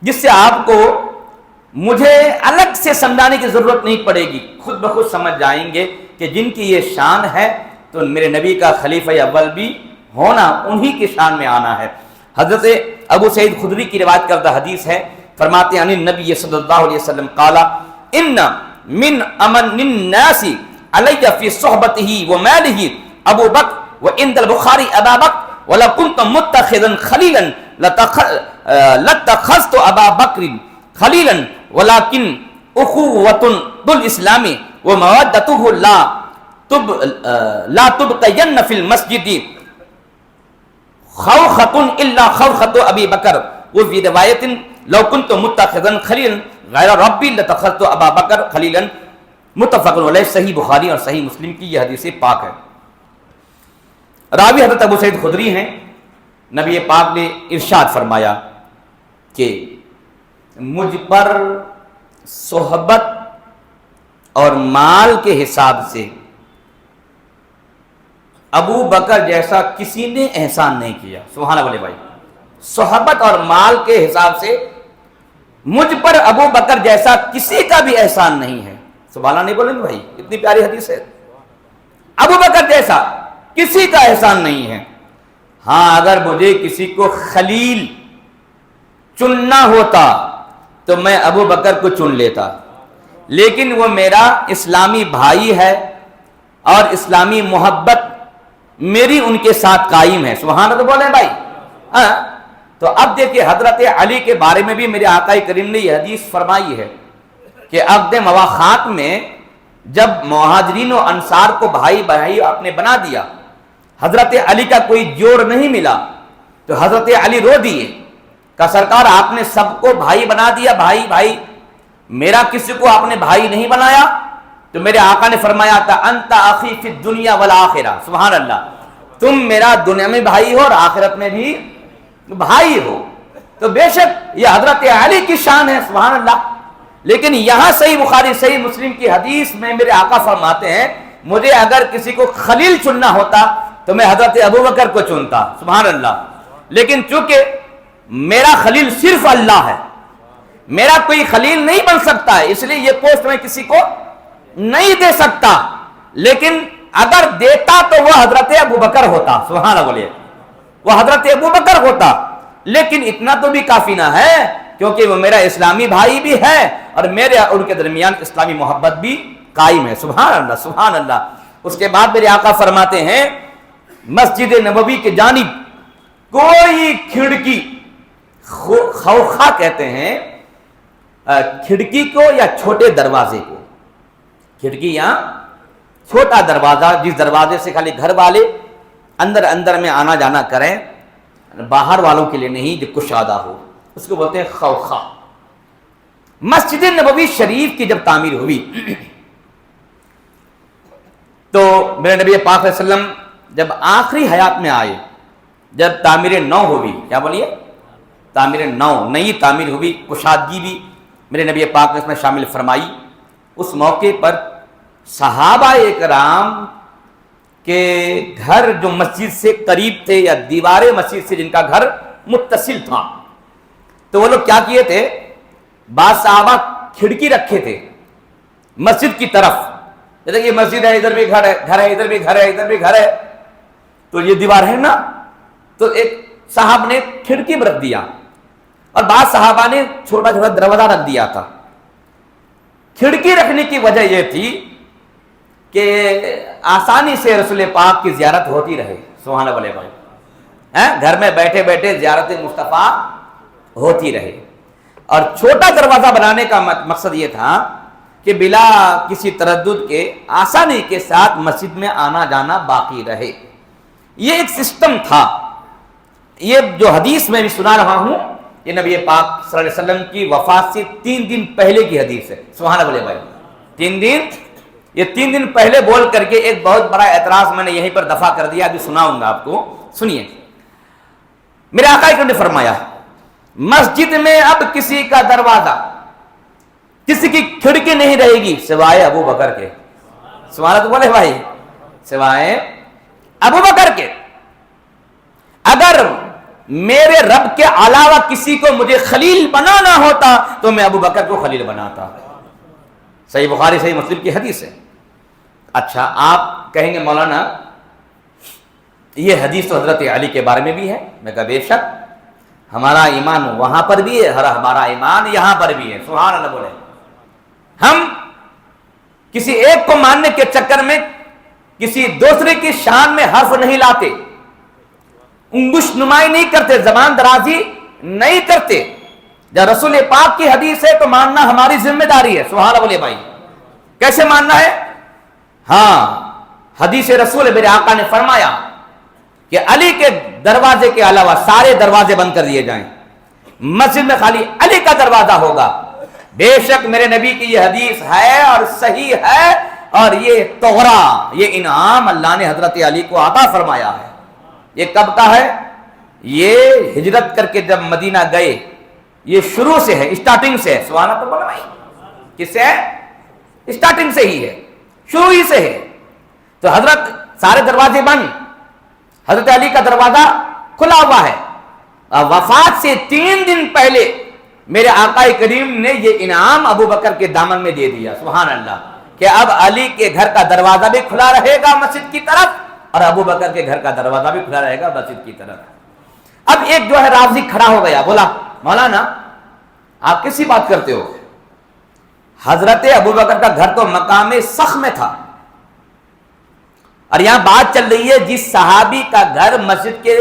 جس سے آپ کو مجھے الگ سے سمجھانے کی ضرورت نہیں پڑے گی. خود بخود سمجھ جائیں گے کہ جن کی یہ شان ہے تو میرے نبی کا خلیفہ اول بھی ہونا انہی کی شان میں آنا ہے. حضرت ابو سعید خدری کی روایت کردہ حدیث ہے، فرماتے ہیں نبی صلی اللہ علیہ وسلم قال ان من امن الناس علی فی صحبته وماله ابو بکر وعند البخاری ابا بکر وَلَا كُنْتَ مُتَّخِذًا خَلِيلًا لَاتَّخَذْتُ أَبَا بَكْرٍ خَلِيلًا وَلَكِنْ أُخُوَّةٌ ذُو الْإِسْلَامِ ومودته لا تبقين في المسجد خوخة الا خوخة ابي بکر وفي روایت لو كنت متخذا خليلا غیر ربی لاتخذت ابا بکر خلیلا متفق علیہ. صحیح بخاری اور صحیح مسلم کی یہ حدیث پاک ہے. راوی حضرت ابو سعید خدری ہیں. نبی پاک نے ارشاد فرمایا کہ مجھ پر صحبت اور مال کے حساب سے ابو بکر جیسا کسی نے احسان نہیں کیا. سبحان اللہ بھائی. صحبت اور مال کے حساب سے مجھ پر ابو بکر جیسا کسی کا بھی احسان نہیں ہے. سبحان اللہ نہیں بولیں گے بھائی؟ اتنی پیاری حدیث ہے. ابو بکر جیسا کسی کا احسان نہیں ہے. ہاں اگر مجھے کسی کو خلیل چننا ہوتا تو میں ابو بکر کو چن لیتا، لیکن وہ میرا اسلامی بھائی ہے اور اسلامی محبت میری ان کے ساتھ قائم ہے. سبحان اللہ بولیں بھائی. ہاں تو اب دیکھیں حضرت علی کے بارے میں بھی میرے آقا کریم نے یہ حدیث فرمائی ہے کہ عقد مواخات میں جب مہاجرین و انصار کو بھائی بھائی آپ نے بنا دیا، حضرت علی کا کوئی جوڑ نہیں ملا تو حضرت علی رو دیے کہ سرکار آپ نے سب کو بھائی بنا دیا، بھائی بھائی، میرا کسی کو آپ نے بھائی نہیں بنایا. تو میرے آقا نے فرمایا تھا انت اخی فی الدنیا والآخرہ. سبحان اللہ، تم میرا دنیا میں بھائی ہو اور آخرت میں بھی بھائی ہو. تو بے شک یہ حضرت علی کی شان ہے. سبحان اللہ. لیکن یہاں صحیح بخاری صحیح مسلم کی حدیث میں میرے آقا فرماتے ہیں مجھے اگر کسی کو خلیل چننا ہوتا تو میں حضرت ابو بکر کو چنتا. سبحان اللہ. لیکن چونکہ میرا خلیل صرف اللہ ہے، میرا کوئی خلیل نہیں بن سکتا ہے، اس لیے یہ پوسٹ میں کسی کو نہیں دے سکتا. لیکن اگر دیتا تو وہ حضرت ابو بکر ہوتا. سبحان اللہ بولیے، وہ حضرت ابو بکر ہوتا. لیکن اتنا تو بھی کافی نہ ہے کیونکہ وہ میرا اسلامی بھائی بھی ہے اور میرے اور ان کے درمیان اسلامی محبت بھی قائم ہے. سبحان اللہ سبحان اللہ. اس کے بعد میرے آقا فرماتے ہیں مسجد نبوی کے جانب کوئی کھڑکی، خوخا کہتے ہیں کھڑکی کو یا چھوٹے دروازے کو. کھڑکی یا چھوٹا دروازہ جس دروازے سے خالی گھر والے اندر میں آنا جانا کریں، باہر والوں کے لیے نہیں، جو کشادہ ہو، اس کو بولتے ہیں خوخا. مسجد نبوی شریف کی جب تعمیر ہوئی تو میرے نبی پاک صلی اللہ علیہ وسلم جب آخری حیات میں آئے، جب تعمیر نو ہوئی، کیا بولیے؟ تعمیر نو، نئی تعمیر ہوئی، کشادگی بھی میرے نبی پاک نے اس میں شامل فرمائی. اس موقع پر صحابہ اکرام کہ گھر جو مسجد سے قریب تھے یا دیوار مسجد سے جن کا گھر متصل تھا، تو وہ لوگ کیا کیے تھے، بعض صحابہ کھڑکی رکھے تھے مسجد کی طرف. جیسے کہ مسجد ہے، ادھر بھی گھر ہے، گھر ہے ادھر بھی گھر ہے، ادھر بھی گھر ہے، تو یہ دیوار ہے نا، تو ایک صاحب نے کھڑکی رکھ دیا اور بعض صحابہ نے چھوٹا چھوٹا دروازہ رکھ دیا تھا. کھڑکی رکھنے کی وجہ یہ تھی کہ آسانی سے رسول پاک کی زیارت ہوتی رہے. سبحان اللہ بھائی. گھر میں بیٹھے بیٹھے زیارت مصطفیٰ ہوتی رہے. اور چھوٹا دروازہ بنانے کا مقصد یہ تھا کہ بلا کسی تردد کے آسانی کے ساتھ مسجد میں آنا جانا باقی رہے. یہ ایک سسٹم تھا. یہ جو حدیث میں بھی سنا رہا ہوں یہ نبی پاک صلی اللہ علیہ وسلم کی وفات سے 3 دن پہلے کی حدیث ہے. سبحان اللہ بھائی. 3 دن پہلے بول کر کے ایک بہت بڑا اعتراض میں نے یہیں پر دفع کر دیا، ابھی سناؤں گا آپ کو. سنیے، میرے آقا اکرم نے فرمایا مسجد میں اب کسی کا دروازہ، کسی کی کھڑکی نہیں رہے گی سوائے ابو بکر کے. سبحان اللہ بولے بھائی، سوائے ابو بکر کے. اگر میرے رب کے علاوہ کسی کو مجھے خلیل بنانا ہوتا تو میں ابو بکر کو خلیل بناتا. صحیح بخاری صحیح مسلم کی حدیث ہے. اچھا آپ کہیں گے مولانا یہ حدیث تو حضرت علی کے بارے میں بھی ہے. میں کہا بے شک، ہمارا ایمان وہاں پر بھی ہے اور ہمارا ایمان یہاں پر بھی ہے. سبحان اللہ بولے. ہم کسی ایک کو ماننے کے چکر میں کسی دوسرے کی شان میں حرف نہیں لاتے، انگش نمائی نہیں کرتے، زبان درازی نہیں کرتے. جب رسول پاک کی حدیث ہے تو ماننا ہماری ذمہ داری ہے. سبحان اللہ بولے بھائی. کیسے ماننا ہے؟ ہاں، حدیث رسول میرے آقا نے فرمایا کہ علی کے دروازے کے علاوہ سارے دروازے بند کر دیے جائیں، مسجد میں خالی علی کا دروازہ ہوگا۔ بے شک میرے نبی کی یہ حدیث ہے اور صحیح ہے، اور یہ تحرہ، یہ انعام اللہ نے حضرت علی کو عطا فرمایا ہے۔ یہ کب کا ہے؟ یہ ہجرت کر کے جب مدینہ گئے، یہ شروع سے ہے، اسٹارٹنگ سے ہے۔ سبحان اللہ بولو بھائی، کس سے ہے؟ اسٹارٹنگ سے ہی ہے، شروع ہی سے ہے۔ تو حضرت سارے دروازے بند، حضرت علی کا دروازہ کھلا ہوا ہے۔ وفات سے 3 دن پہلے میرے آقا کریم نے یہ انعام ابو بکر کے دامن میں دے دیا، سبحان اللہ، کہ اب علی کے گھر کا دروازہ بھی کھلا رہے گا مسجد کی طرف، اور ابو بکر کے گھر کا دروازہ بھی کھلا رہے گا مسجد کی طرف۔ اب ایک جو ہے رازی کھڑا ہو گیا، بولا مولانا آپ کسی بات کرتے ہو؟ حضرت ابو بکر کا گھر تو مقام سخ میں تھا، اور یہاں بات چل رہی ہے جس صحابی کا گھر مسجد کے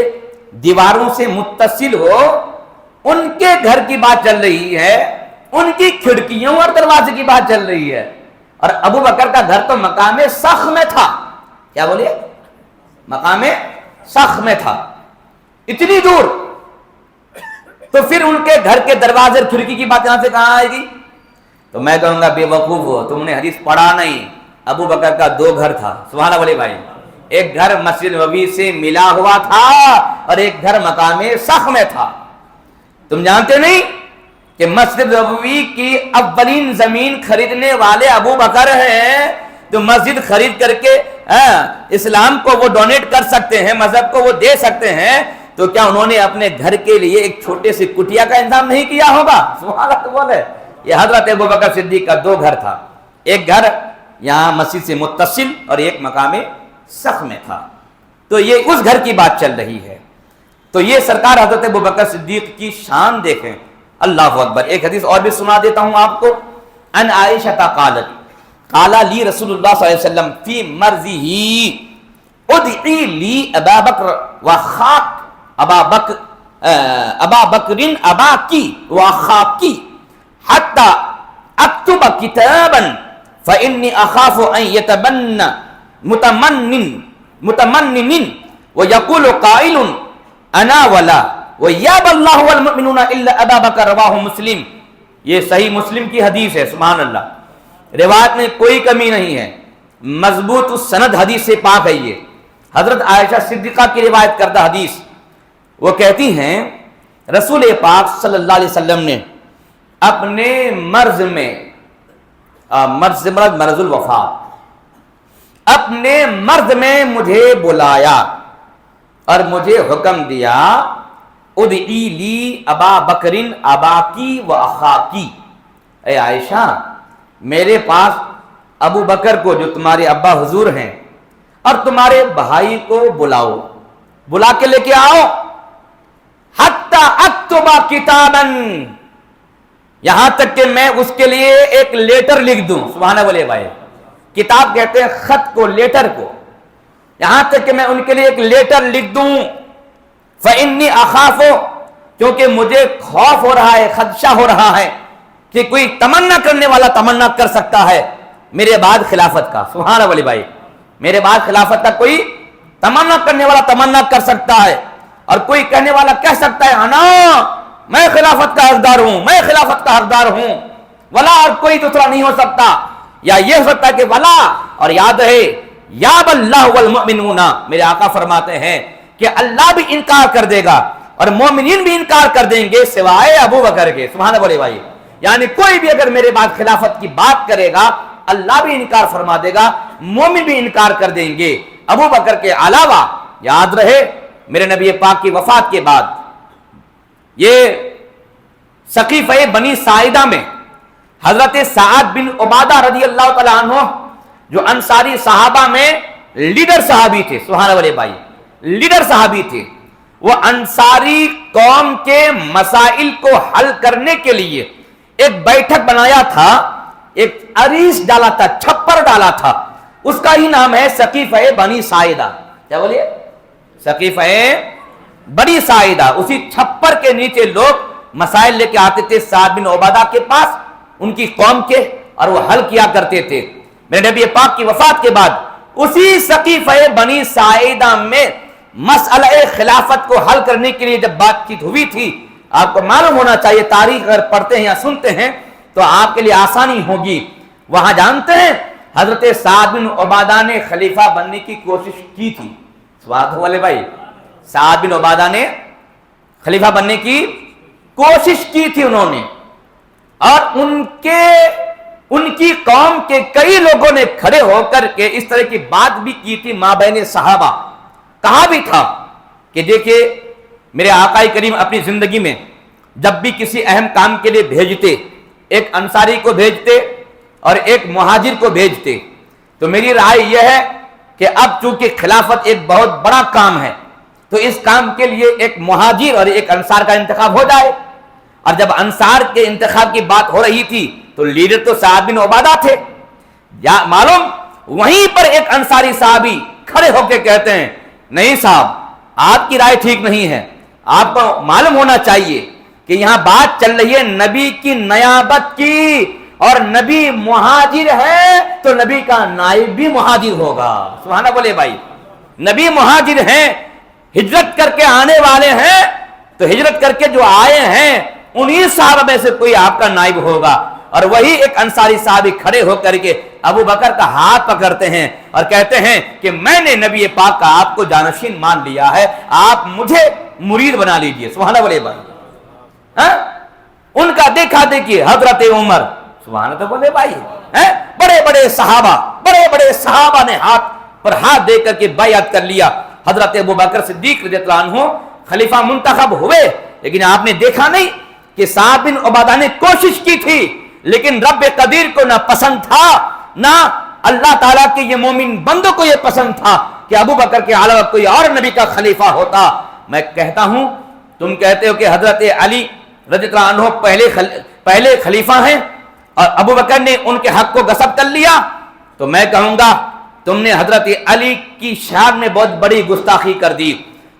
دیواروں سے متصل ہو، ان کے گھر کی بات چل رہی ہے، ان کی کھڑکیوں اور دروازے کی بات چل رہی ہے، اور ابو بکر کا گھر تو مقام سخ میں تھا۔ کیا بولیے؟ مقام سخ میں تھا، اتنی دور، تو پھر ان کے گھر کے دروازے اور کھڑکی کی بات یہاں سے کہاں آئے گی؟ تو میں کہوں گا بے وقوف ہو، تم نے حدیث پڑھا نہیں۔ ابو بکر کا 2 گھر تھا، سبحان اللہ بھائی، ایک گھر مسجد نبوی سے ملا ہوا تھا اور ایک گھر مقام سخ میں تھا۔ تم جانتے نہیں کہ مسجد نبوی کی اولین زمین خریدنے والے ابو بکر ہیں؟ تو مسجد خرید کر کے اسلام کو وہ ڈونیٹ کر سکتے ہیں، مذہب کو وہ دے سکتے ہیں، تو کیا انہوں نے اپنے گھر کے لیے ایک چھوٹے سے کٹیا کا انتظام نہیں کیا ہوگا؟ سبحان اللہ بولے۔ یہ حضرت ابو بکر صدیق کا 2 گھر تھا، ایک گھر یہاں مسجد سے متصل اور ایک مقام سخ میں تھا۔ تو یہ اس گھر کی بات چل رہی ہے۔ تو یہ سرکار حضرت ابو بکر صدیق کی شان دیکھیں، اللہ اکبر۔ ایک حدیث اور بھی سنا دیتا ہوں آپ کو۔ ان عائشہ قالت قال لی رسول اللہ صلی اللہ علیہ وسلم فی مرضه ادعی لی ابا بکر وخاک ابا بکر اباکی وخاکی حتی اکتب کتابا فانی اخاف ان یتبن متمنن ویقول قائل انا ولا ویاب اللہ والمؤمنون الا ابا بکر، رواہ مسلم۔ یہ صحیح مسلم کی حدیث ہے، سبحان اللہ، روایت میں کوئی کمی نہیں ہے، مضبوط السند حدیث سے پاک ہے۔ یہ حضرت عائشہ صدیقہ کی روایت کردہ حدیث، وہ کہتی ہیں رسول پاک صلی اللہ علیہ وسلم نے اپنے مرض میں، مرض الوفات، اپنے مرض میں مجھے بلایا اور مجھے حکم دیا ادعی لی ابا بکرن اباکی و اخاکی، اے عائشہ میرے پاس ابو بکر کو جو تمہارے ابا حضور ہیں اور تمہارے بھائی کو بلاؤ، بلا کے لے کے آؤ، حتی اکتب کتابا، یہاں تک کہ میں اس کے لیے ایک لیٹر لکھ دوں۔ سبحان اللہ بھائی، کتاب کہتے ہیں خط کو، لیٹر کو، یہاں تک کہ میں ان کے لیے ایک لیٹر لکھ دوں۔ فإنی اخاف، کیونکہ مجھے خوف ہو رہا ہے، خدشہ ہو رہا ہے کہ کوئی تمنا کرنے والا تمنا کر سکتا ہے میرے بعد خلافت کا۔ سبحان اللہ بھائی، میرے بعد خلافت کا کوئی تمنا کرنے والا تمنا کر سکتا ہے، اور کوئی کہنے والا کہہ سکتا ہے انا، میں خلافت کا حقدار ہوں، میں خلافت کا حقدار ہوں، ولا، اور کوئی دوسرا نہیں ہو سکتا، یا یہ ہو سکتا ہے کہ ولا، اور یاد رہے یاب اللہ والمؤمنون، میرے آقا فرماتے ہیں کہ اللہ بھی انکار کر دے گا اور مومنین بھی انکار کر دیں گے سوائے ابو بکر کے۔ سبحان اللہ بھائی، یعنی کوئی بھی اگر میرے بعد خلافت کی بات کرے گا اللہ بھی انکار فرما دے گا، مومن بھی انکار کر دیں گے ابو بکر کے علاوہ۔ یاد رہے میرے نبی پاک کی وفات کے بعد یہ سقیفہ بنی ساعدہ میں حضرت سعد بن عبادہ رضی اللہ تعالیٰ عنہ، جو انصاری صحابہ میں لیڈر صحابی تھے، سبحان اللہ بھائی، لیڈر صحابی تھے، وہ انصاری قوم کے مسائل کو حل کرنے کے لیے ایک بیٹھک بنایا تھا، ایک عریش ڈالا تھا، چھپر ڈالا تھا، اس کا ہی نام ہے سقیفہ بنی ساعدہ۔ کیا بولیے؟ سقیفہ بنی ساعدہ۔ اسی چھپر کے نیچے لوگ مسائل لے کے آتے تھے سعد بن عبادہ کے پاس، ان کی قوم کے، اور وہ حل کیا کرتے تھے۔ میرے نبی پاک کی وفات کے بعد اسی سقیفہ بنی ساعدہ میں مسئلہ خلافت کو حل کرنے کے لیے جب بات چیت ہوئی تھی، آپ کو معلوم ہونا چاہیے، تاریخ اگر پڑھتے ہیں یا سنتے ہیں تو آپ کے لیے آسانی ہوگی۔ وہاں جانتے ہیں حضرت سعد بن عبادہ نے خلیفہ بننے کی کوشش کی تھی، سواد والے بھائی، سعد بن عبادہ نے خلیفہ بننے کی کوشش کی تھی انہوں نے، اور ان کی قوم کے کئی لوگوں نے کھڑے ہو کر کے اس طرح کی بات بھی کی تھی مابین صحابہ۔ کہا بھی تھا کہ دیکھیے میرے آقا کریم اپنی زندگی میں جب بھی کسی اہم کام کے لیے بھیجتے، ایک انصاری کو بھیجتے اور ایک مہاجر کو بھیجتے، تو میری رائے یہ ہے کہ اب چونکہ خلافت ایک بہت بڑا کام ہے تو اس کام کے لیے ایک مہاجر اور ایک انصار کا انتخاب ہو جائے۔ اور جب انصار کے انتخاب کی بات ہو رہی تھی تو لیڈر تو سعد بن عبادہ تھے، یا معلوم وہیں پر ایک انصاری صحابی کھڑے ہو کے کہتے ہیں نہیں صاحب، آپ کی رائے ٹھیک نہیں ہے، آپ کو معلوم ہونا چاہیے کہ یہاں بات چل رہی ہے نبی کی نیابت کی، اور نبی مہاجر ہے تو نبی کا نائب بھی مہاجر ہوگا۔ سبحانہ بولے بھائی، نبی مہاجر ہیں، ہجرت کر کے آنے والے ہیں، تو ہجرت کر کے جو آئے ہیں انہی صحابہ میں سے کوئی آپ کا نائب ہوگا۔ اور وہی ایک انصاری صحابی کھڑے ہو کر کے ابو بکر کا ہاتھ پکڑتے ہیں اور کہتے ہیں کہ میں نے نبی پاک کا آپ کو جانشین مان لیا ہے، آپ مجھے مرید بنا لیجئے۔ سبحان اللہ بھائی، ان کا دیکھا دیکھیے حضرت عمر، سبحان اللہ بولے بھائی، بڑے بڑے صحابہ نے ہاتھ پر ہاتھ دے کر کے بیعت کر لیا۔ حضرت ابو بکر صدیق رضی اللہ عنہ خلیفہ منتخب ہوئے، لیکن آپ نے دیکھا نہیں کہ سعد بن عبادہ نے کوشش کی تھی، لیکن رب قدیر کو نہ پسند تھا، نہ اللہ تعالیٰ کے یہ مومن بندوں کو یہ پسند تھا کہ ابو بکر کے علاوہ کوئی اور نبی کا خلیفہ ہوتا۔ میں کہتا ہوں، تم کہتے ہو کہ حضرت علی رضی اللہ عنہ پہلے خلیفہ ہیں اور ابو بکر نے ان کے حق کو غصب کر لیا، تو میں کہوں گا تم نے حضرت علی کی شان میں بہت بڑی گستاخی کر دی۔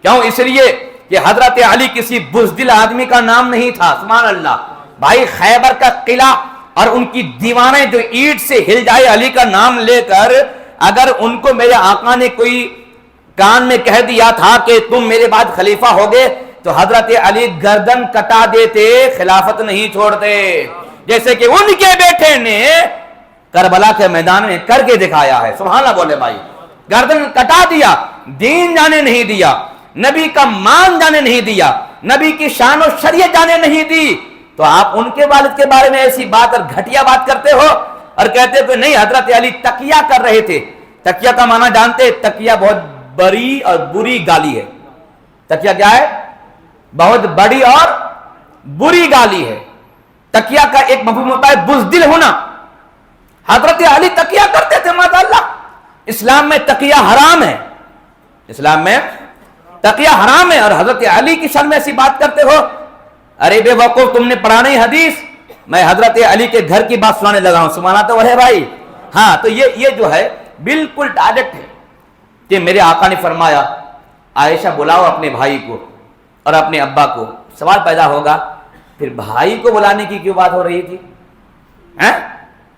کیوں؟ اس لیے کہ حضرت علی کسی بزدل آدمی کا نام نہیں تھا۔ سبحان اللہ بھائی، خیبر کا قلعہ اور ان کی دیواریں جو اینٹ سے ہل جائے علی کا نام لے کر، اگر ان کو میرے آقا نے کوئی کان میں کہہ دیا تھا کہ تم میرے بعد خلیفہ ہوگے تو حضرت علی گردن کٹا دیتے، خلافت نہیں چھوڑتے، جیسے کہ ان کے بیٹے نے کربلا کے میدان میں کر کے دکھایا ہے۔ سبحان اللہ بولے بھائی، گردن کٹا دیا، دین جانے نہیں دیا، نبی کا مان جانے نہیں دیا، نبی کی شان و شریعت جانے نہیں دی، تو آپ ان کے والد کے بارے میں ایسی بات اور گھٹیا بات کرتے ہو اور کہتے ہو کہ نہیں حضرت علی تقیہ کر رہے تھے۔ تقیہ کا معنی جانتے ہیں؟ تقیہ بہت بڑی اور بری گالی ہے۔ تقیہ کیا ہے؟ بہت بڑی اور بری گالی ہے۔ تقیہ کا ایک مفہوم ہوتا ہے بزدل ہونا۔ حضرت علی تقیہ کرتے تھے، ماشاء اللہ۔ اسلام میں تقیہ حرام ہے، اسلام میں تقیہ حرام ہے، اور حضرت علی کی شان میں ایسی بات کرتے ہو؟ ارے بے وقوف، تم نے پڑھا نہیں حدیث؟ میں حضرت علی کے گھر کی بات سنانے لگا ہوں، سمانا تو ہے بھائی۔ ہاں، تو یہ جو ہے بالکل ڈائریکٹ ہے کہ میرے آقا نے فرمایا عائشہ بلاؤ اپنے بھائی کو اور اپنے ابا کو۔ سوال پیدا ہوگا پھر بھائی کو بلانے کی کیوں بات ہو رہی تھی؟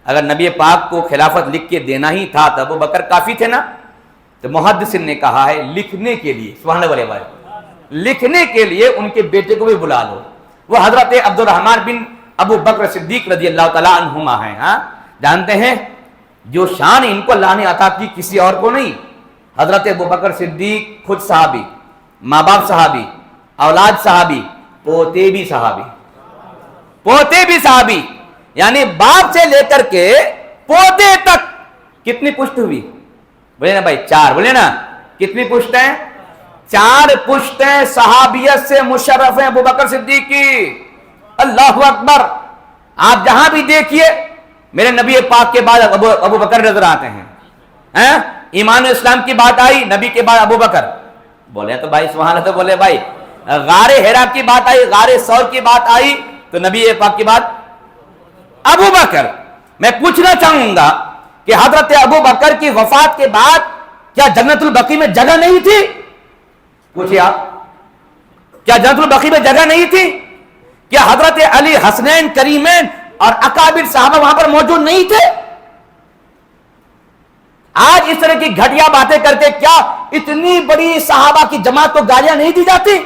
اگر نبی پاک کو خلافت لکھ کے دینا ہی تھا تو ابو بکر کافی تھے نا؟ تو محدث نے کہا ہے لکھنے کے لیے، سبحان اللہ بھائی، لکھنے کے لیے ان کے بیٹے کو بھی بلا لو۔ وہ حضرت عبد الرحمن بن ابو بکر صدیق رضی اللہ تعالیٰ عنہما ہیں۔ جانتے ہیں جو شان ان کو اللہ نے عطا کی کسی اور کو نہیں۔ حضرت ابو بکر صدیق خود صحابی، ماں باپ صحابی، اولاد صحابی، پوتے بھی صحابی، یعنی باپ سے لے کر کے پوتے تک کتنی پشت ہوئی؟ بولے نا بھائی، 4، بولے نا کتنی پشتیں؟ 4 پشتیں صحابیت سے مشرف ہیں ابو بکر صدیق کی۔ اللہ اکبر! آپ جہاں بھی دیکھیے میرے نبی پاک کے بعد ابو بکر نظر آتے ہیں۔ ایمان و اسلام کی بات آئی، نبی کے بعد ابو بکر۔ بولے تو بھائی سبحان اللہ، تو بولے بھائی۔ غار ہیرا کی بات آئی، غار ثور کی بات آئی، تو نبی پاک کی بات ابو بکر۔ میں پوچھنا چاہوں گا کہ حضرت ابو بکر کی وفات کے بعد کیا جنت البقیع میں جگہ نہیں تھی؟ پوچھئے آپ، کیا جنت البقیع میں جگہ نہیں تھی؟ کیا حضرت علی حسنین کریمین اور اکابر صحابہ وہاں پر موجود نہیں تھے؟ آج اس طرح کی گھٹیا باتیں کر کے کیا اتنی بڑی صحابہ کی جماعت کو گالیاں نہیں دی جاتی؟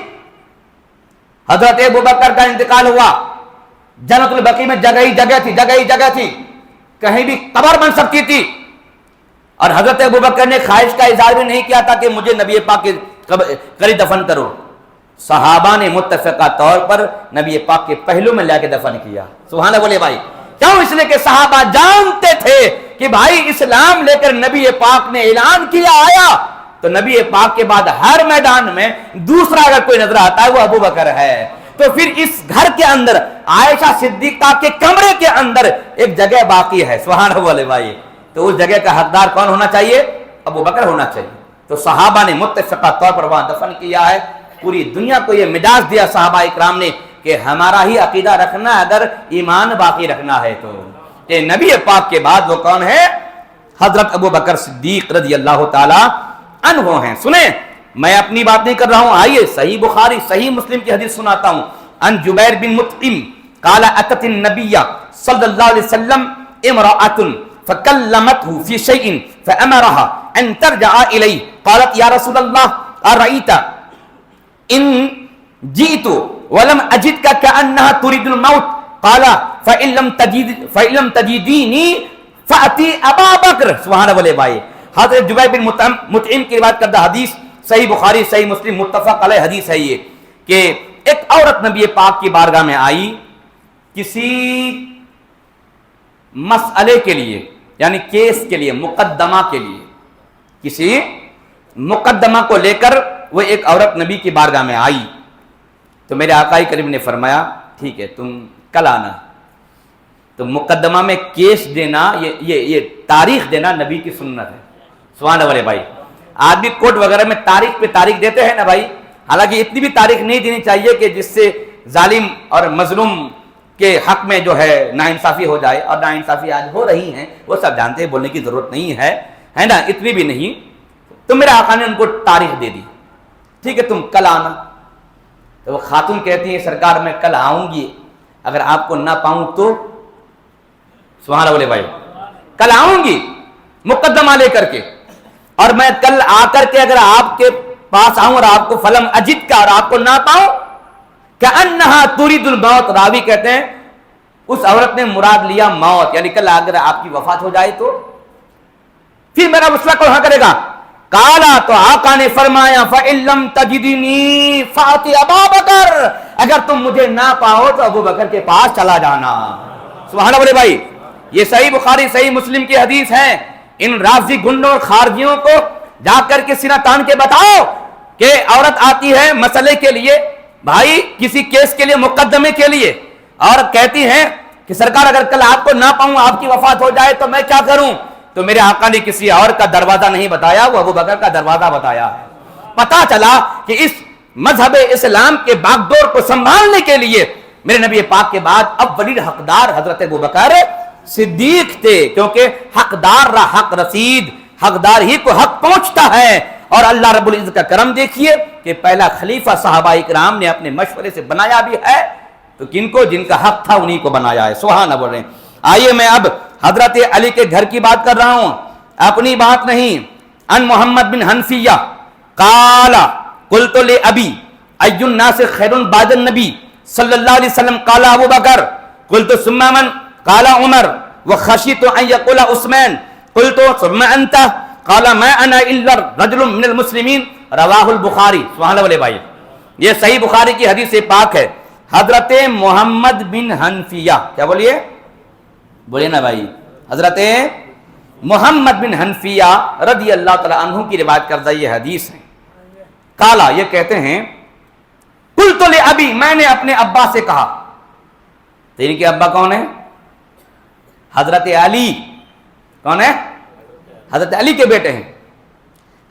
حضرت ابوبکر کا انتقال ہوا، جنت البقیع میں جگہ ہی جگہ تھی، کہیں بھی قبر بن سکتی تھی، اور حضرت ابوبکر نے خواہش کا اظہار بھی نہیں کیا تھا کہ مجھے نبی پاک کے قریب دفن کرو، صحابہ نے متفقہ طور پر نبی پاک کے پہلو میں لے کے دفن کیا۔ سبحان اللہ بولے بھائی، کیوں؟ اس لیے کہ صحابہ جانتے تھے کہ بھائی اسلام لے کر نبی پاک نے اعلان کیا آیا تو نبی پاک کے بعد ہر میدان میں دوسرا اگر کوئی نظر آتا ہے وہ ابوبکر ہے۔ تو پھر اس گھر کے اندر عائشہ صدیقہ کے کمرے کے اندر ایک جگہ باقی ہے، سبحان اللہ بولے بھائی، تو اس جگہ کا حقدار کون ہونا چاہیے؟ ابوبکر ہونا چاہیے۔ تو صحابہ نے متفقہ طور پر وہاں دفن کیا ہے۔ پوری دنیا کو یہ مجاز دیا صحابہ اکرام نے کہ ہمارا ہی عقیدہ رکھنا اگر ایمان باقی رکھنا ہے تو کہ نبی پاک کے بعد وہ کون ہے؟ حضرت ابوبکر صدیق رضی اللہ تعالی عنہ ہیں۔ سنیں، میں اپنی بات نہیں کر رہا ہوں، آئیے صحیح بخاری صحیح مسلم کی حدیث سناتا ہوں۔ ان جبیر بن مطعم قال اتت النبی صلی اللہ علیہ وسلم امرأۃ فکلمته فی شیء فامرها ان ترجع الیہ قالت یا رسول اللہ ارأیت ان جئت ولم اجدك كأنها تريد الموت قال فإن لم تجديني فأتي ابا بکر۔ سبحان اللہ بولے بھائی، حضرت جبیر بن مطعم کی روایت کردہ حدیث صحیح بخاری صحیح مسلم متفق علیہ حدیث ہے یہ کہ ایک عورت نبی پاک کی بارگاہ میں آئی کسی مسئلے کے لیے، یعنی کیس کے لیے، مقدمہ کے لیے، کسی مقدمہ کو لے کر وہ ایک عورت نبی کی بارگاہ میں آئی تو میرے آقا کریم نے فرمایا ٹھیک ہے تم کل آنا۔ تو مقدمہ میں کیس دینا، یہ تاریخ دینا نبی کی سنت ہے۔ سبحان اللہ بھائی، آدمی کوٹ وغیرہ میں تاریخ پہ تاریخ دیتے ہیں نا بھائی، حالانکہ اتنی بھی تاریخ نہیں دینی چاہیے کہ جس سے ظالم اور مظلوم کے حق میں جو ہے ناانصافی ہو جائے، اور ناانصافی آج ہو رہی ہیں، وہ سب جانتے ہیں، بولنے کی ضرورت نہیں ہے نا، اتنی بھی نہیں۔ تو میرے آقا نے ان کو تاریخ دے دی، ٹھیک ہے تم کل آنا۔ تو وہ خاتون کہتی ہیں سرکار میں کل آؤں گی، اگر آپ کو نہ پاؤں تو؟ سبحان اللہ بھائی، کل آؤں گی مقدمہ لے کر کے، اور میں کل آ کر کے اگر آپ کے پاس آؤں اور آپ کو فلم اجد کا اور آپ کو نہ پاؤں کأنہا ترید الموت، راوی کہتے ہیں اس عورت نے مراد لیا موت، یعنی کل اگر آپ کی وفات ہو جائے تو پھر میرا مسئلہ کہاں کرے گا؟ کالا، تو آقا نے فرمایا فَإِن لَمْ تَجِدْنِي فَأْتِ أَبَا بَكْرَ، اگر تم مجھے نہ پاؤ تو ابو بکر کے پاس چلا جانا۔ سبحان اللہ بھائی، یہ صحیح بخاری صحیح مسلم کی حدیث ہے۔ ان رافضی گنڈوں اور خارجیوں کو جا کر کے سینہ تان کے بتاؤ کہ عورت آتی ہے مسئلے کے لیے، بھائی کسی کیس کے لیے، مقدمے کے لیے، اور کہتی ہے کہ سرکار اگر کل آپ کو نہ پاؤں، آپ کی وفات ہو جائے تو میں کیا کروں؟ تو میرے آقا نے کسی اور کا دروازہ نہیں بتایا، وہ ابو بکر کا دروازہ بتایا ہے۔ پتا چلا کہ اس مذہب اسلام کے باغ ڈور کو سنبھالنے کے لیے میرے نبی پاک کے بعد اولین حقدار حضرت ابو بکر صدیق تھے، کیونکہ حقدار را حق رسید، حقدار ہی کو حق پہنچتا ہے۔ اور اللہ رب العزت کا کرم دیکھیے کہ پہلا خلیفہ صحابہ اکرام نے اپنے مشورے سے بنایا بھی ہے، تو کن کو؟ جن کا حق تھا انہی کو بنایا ہے۔ سبحان اللہ بول رہے ہیں۔ آئیے میں اب حضرت علی کے گھر کی بات کر رہا ہوں، اپنی بات نہیں۔ ان محمد بن حنفیہ قال قلت لأبی ای الناس خیر بعد النبی صلی اللہ علیہ وسلم قال ابو بکر قلت ثم من قال عمر وخشیت ان یقول عثمان قلت ثم انت قال ما انا الا رجل من المسلمین رواہ البخاری۔ سبحان اللہ بھائی، یہ صحیح بخاری کی حدیث پاک ہے۔ حضرت محمد بن حنفیہ، کیا بولیے؟ بولے نا بھائی، حضرت محمد بن حنفیہ رضی اللہ تعالی عنہ کی روایت کردہ یہ حدیث ہے۔ کالا، یہ کہتے ہیں قلت لأبی، میں نے اپنے ابا سے کہا۔ تو ان کے ابا کون ہے؟ حضرت علی۔ کون ہے؟ حضرت علی کے بیٹے ہیں۔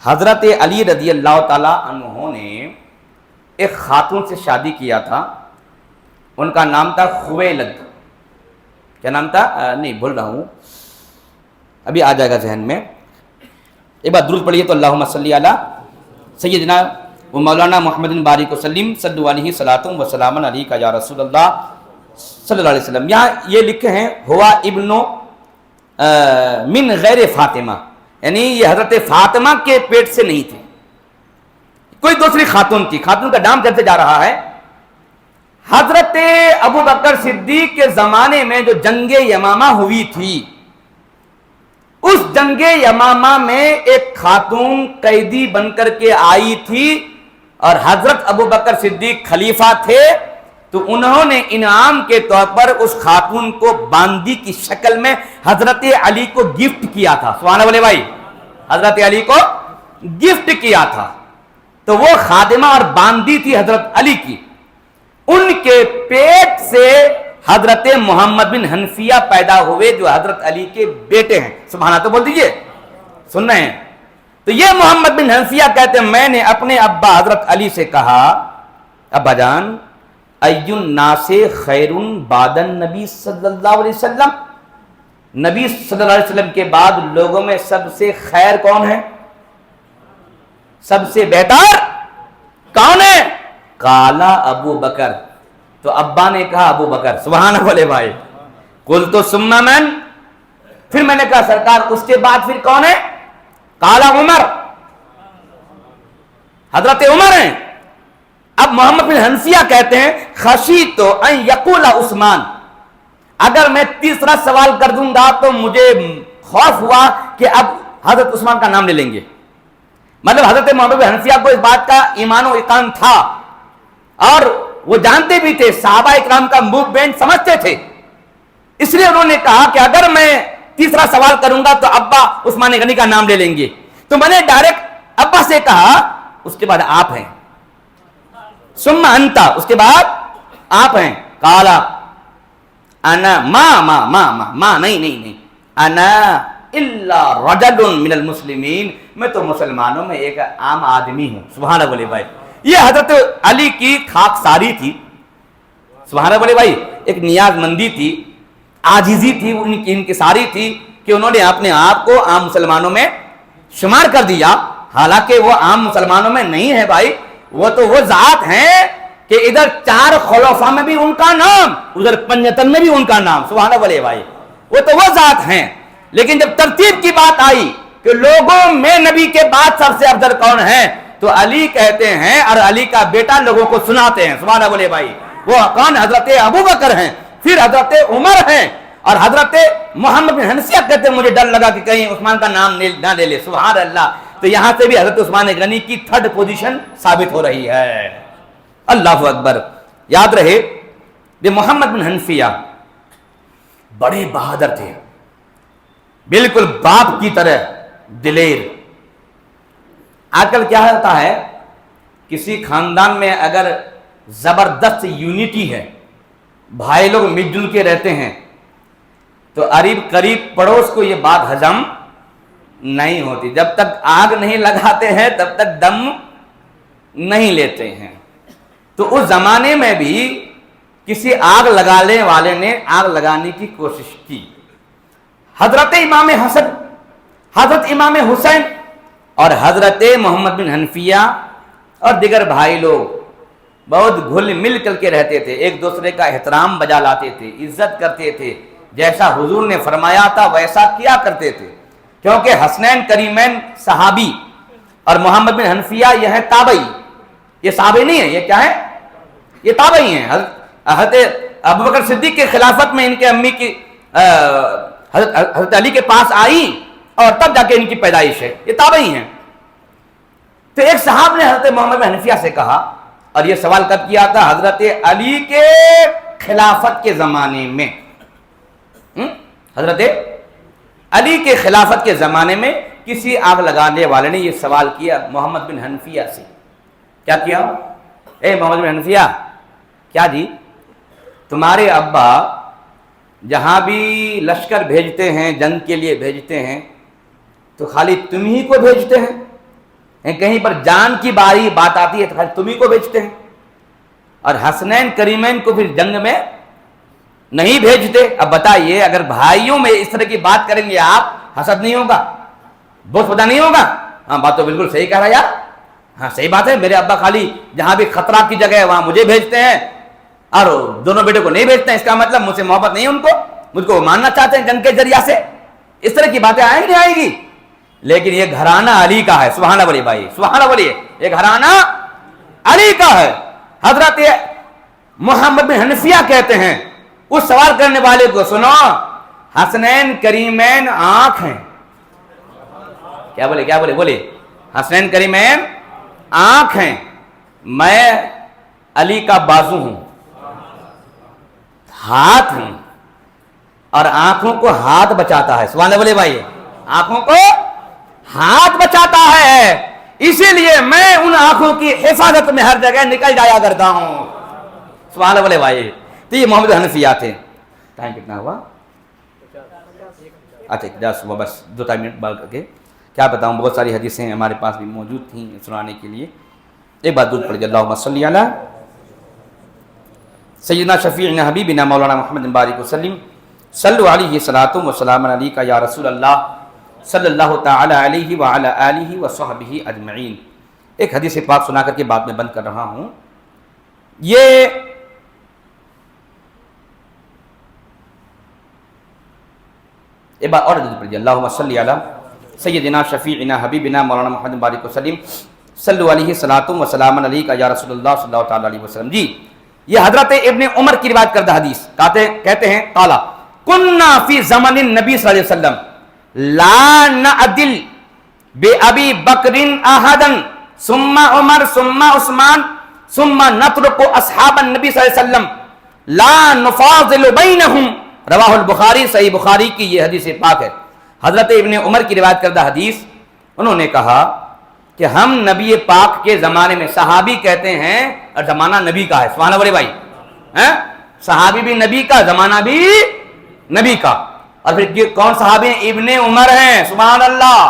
حضرت علی رضی اللہ تعالی عنہ نے ایک خاتون سے شادی کیا تھا، ان کا نام تھا خویلد۔ کیا نام تھا؟ نہیں بھول رہا ہوں، ابھی آ جائے گا ذہن میں۔ ایک بار درود پڑھیے تو اللہم صلی علی سیدنا و مولانا محمد بارک وسلم صلی علیہ صلاۃ و سلام علیکہ یا رسول اللہ صلی اللہ علیہ وسلم۔ یہاں یہ لکھے ہیں ہوا ابن من غیر فاطمہ، یعنی یہ حضرت فاطمہ کے پیٹ سے نہیں تھی، کوئی دوسری خاتون تھی. خاتون کا نام چلتے جا رہا ہے. حضرت ابو بکر صدیق کے زمانے میں جو جنگ یمامہ ہوئی تھی، اس جنگ یمامہ میں ایک خاتون قیدی بن کر کے آئی تھی اور حضرت ابو بکر صدیق خلیفہ تھے، تو انہوں نے انعام کے طور پر اس خاتون کو باندی کی شکل میں حضرت علی کو گفٹ کیا تھا. سبحان اللہ بھائی، حضرت علی کو گفٹ کیا تھا. تو وہ خادمہ اور باندی تھی حضرت علی کی. ان کے پیٹ سے حضرت محمد بن حنفیہ پیدا ہوئے جو حضرت علی کے بیٹے ہیں. سبحان اللہ تو بول دیجئے، سن رہے ہیں؟ تو یہ محمد بن حنفیہ کہتے ہیں میں نے اپنے ابا حضرت علی سے کہا، ابا جان ای الناس خیر بعد النبی صلی اللہ علیہ وسلم، نبی صلی اللہ علیہ وسلم کے بعد لوگوں میں سب سے خیر کون ہے، سب سے بہتر کون ہے؟ قالا ابو بکر. تو ابا نے کہا ابو بکر. سبحان اللہ بھائی. قلت ثم من، پھر میں نے کہا سرکار اس کے بعد پھر کون ہے؟ قالا عمر، حضرت عمر ہیں. اب محمد بن حنفیہ کہتے ہیں خشیت ان یقول عثمان، اگر میں تیسرا سوال کر دوں گا تو مجھے خوف ہوا کہ اب حضرت عثمان کا نام لے لیں گے. مطلب حضرت محمد بن حنفیہ کو اس بات کا ایمان و یقین تھا اور وہ جانتے بھی تھے، صحابہ اکرام کا موومنٹ سمجھتے تھے، اس لیے انہوں نے کہا کہ اگر میں تیسرا سوال کروں گا تو ابا عثمان غنی کا نام لے لیں گے. تو میں نے ڈائریکٹ ابا سے کہا اس کے بعد آپ ہیں، ثم انت، اس کے بعد آپ ہیں. قالا انا ما نہیں انا الا رجل من المسلمین، میں تو مسلمانوں میں ایک عام آدمی ہوں. سبحان اللہ بھائی. یہ حضرت علی کی خاک ساری تھی. سبحان اللہ بھائی. ایک نیاز مندی تھی، عاجزی تھی، ان کی انکساری تھی کہ انہوں نے اپنے آپ کو عام مسلمانوں میں شمار کر دیا، حالانکہ وہ عام مسلمانوں میں نہیں ہے بھائی. وہ تو وہ ذات ہیں کہ ادھر 4 خلفاء میں بھی ان کا نام، ادھر پنجتن میں بھی ان کا نام. سبحان اللہ بھائی. وہ تو وہ ذات ہیں. لیکن جب ترتیب کی بات آئی کہ لوگوں میں نبی کے بعد سب سے افضل کون ہے، تو علی کہتے ہیں اور علی کا بیٹا لوگوں کو سناتے ہیں. سبحان اللہ بھائی. وہ کون؟ حضرت ابو بکر ہیں، پھر حضرت عمر ہیں، اور حضرت محمد بن حنفیہ کہتے ہیں مجھے ڈر لگا کہ کہیں عثمان کا نام نہ لے لے. سبحان اللہ. تو یہاں سے بھی حضرت عثمان غنی کی 3rd پوزیشن ثابت ہو رہی ہے. اللہ اکبر. یاد رہے یہ محمد بن حنفیہ بڑے بہادر تھے، بالکل باپ کی طرح دلیر. آج کل کیا ہوتا ہے، کسی خاندان میں اگر زبردست یونٹی ہے، بھائی لوگ مل جل کے رہتے ہیں، تو قریب پڑوس کو یہ بات ہضم نہیں ہوتی. جب تک آگ نہیں لگاتے ہیں تب تک دم نہیں لیتے ہیں. تو اس زمانے میں بھی کسی آگ لگانے والے نے آگ لگانے کی کوشش کی. حضرت امام حسن، حضرت امام حسین اور حضرت محمد بن حنفیہ اور دیگر بھائی لوگ بہت گھل مل کر کے رہتے تھے، ایک دوسرے کا احترام بجا لاتے تھے، عزت کرتے تھے، جیسا حضور نے فرمایا تھا ویسا کیا کرتے تھے. کیونکہ حسنین کریمین صحابی اور محمد بن حنفیہ یہ ہیں تابعی. یہ صحابی نہیں ہیں، یہ کیا ہے؟ یہ تابعی ہیں. حضرت ابو بکر صدیق کے خلافت میں ان کے امی کی حضرت علی کے پاس آئی اور تب جا کے ان کی پیدائش ہے. یہ تابعی ہیں. تو ایک صحاب نے حضرت محمد بن حنفیہ سے کہا، اور یہ سوال کب کیا تھا؟ حضرت علی کے خلافت کے زمانے میں. حضرت علی کے خلافت کے زمانے میں کسی آگ لگانے والے نے یہ سوال کیا محمد بن حنفیہ سے. کیا کیا؟ اے محمد بن حنفیہ، کیا جی تمہارے ابا جہاں بھی لشکر بھیجتے ہیں، جنگ کے لیے بھیجتے ہیں، تو خالی تم ہی کو بھیجتے ہیں؟ کہیں پر جان کی باری بات آتی ہے تو خالی تم ہی کو بھیجتے ہیں، اور حسنین کریمین کو پھر جنگ میں نہیں بھیجتے؟ اب بتائیے اگر بھائیوں میں اس طرح کی بات کریں گے آپ، حسد نہیں ہوگا؟ بہت خدا نہیں ہوگا؟ ہاں بات تو بالکل صحیح کہہ رہا یار. ہاں صحیح بات ہے، میرے ابا خالی جہاں بھی خطرہ کی جگہ ہے وہاں مجھے بھیجتے ہیں اور دونوں بیٹے کو نہیں بھیجتے ہیں. اس کا مطلب مجھ سے محبت نہیں ان کو، مجھ کو ماننا چاہتے ہیں جنگ کے ذریعہ سے. اس طرح کی باتیں آئیں گی نہیں آئے گی؟ لیکن یہ گھرانہ علی کا ہے. سبحان اللہ بولیے بھائی, سبحان اللہ بولیے. یہ گھرانہ علی کا ہے. حضرت محمد بن حنفیہ کہتے ہیں اس سوال کرنے والے کو, سنو حسنین کریمین آنکھ ہیں. کیا بولے, کیا بولے, بولے حسنین کریمین آنکھ ہیں, میں علی کا بازو ہوں, ہاتھ ہوں, اور آنکھوں کو ہاتھ بچاتا ہے. سبحان اللہ بولے بھائی, آنکھوں کو ہاتھ بچاتا ہے, اسی لیے میں ان آنکھوں کی حفاظت میں ہر جگہ نکل جایا کرتا ہوں. سبحان اللہ بولے بھائی. تو یہ محمد حنفیہ تھے. ٹائم کتنا ہوا؟ اچھا صبح بس 2-3 منٹ بال کر کے کیا بتاؤں, بہت ساری حدیثیں ہمارے پاس بھی موجود تھیں سنانے کے لیے. ایک بات دودھ پڑھ جائے. اللہم صلی علی سیدنا شفیعنا حبیبنا مولانا محمد بارک وسلم صلو علیہ صلاۃ و سلام علیکہ یا رسول اللہ صلی اللہ تعالی علیہ وعلی آلہ وصحبہ اجمعین. ایک حدیث پاک سنا کر کے بات میں بند کر رہا ہوں. یہ ایک بات اور پڑھ دیا. اللہم صلی علی سیدنا شفیعنا حبیبنا مولانا محمد بارک وسلم صلو علیہ صلاۃ و سلام علیکہ یا رسول اللہ صلی اللہ تعالی علیہ وسلم. جی یہ حضرت ابن عمر کی روایت کردہ حدیث. کہتے ہیں قالا کننا فی زمن النبی صلی اللہ علیہ وسلم لا نعدل بأبی بکر احدا ثم عمر ثم عثمان ثم نترک اصحاب النبی صلی اللہ علیہ وسلم لا نفاضل بینہم. رواہ البخاری, صحیح بخاری کی یہ حدیث پاک ہے. حضرت ابن عمر کی روایت کردہ حدیث. انہوں نے کہا کہ ہم نبی پاک کے زمانے میں, صحابی کہتے ہیں اور زمانہ نبی کا ہے. سبحان اللہ بھائی, صحابی بھی نبی کا, زمانہ بھی نبی کا. اور پھر کون صحابی ہیں؟ ابن عمر ہیں. سبحان اللہ.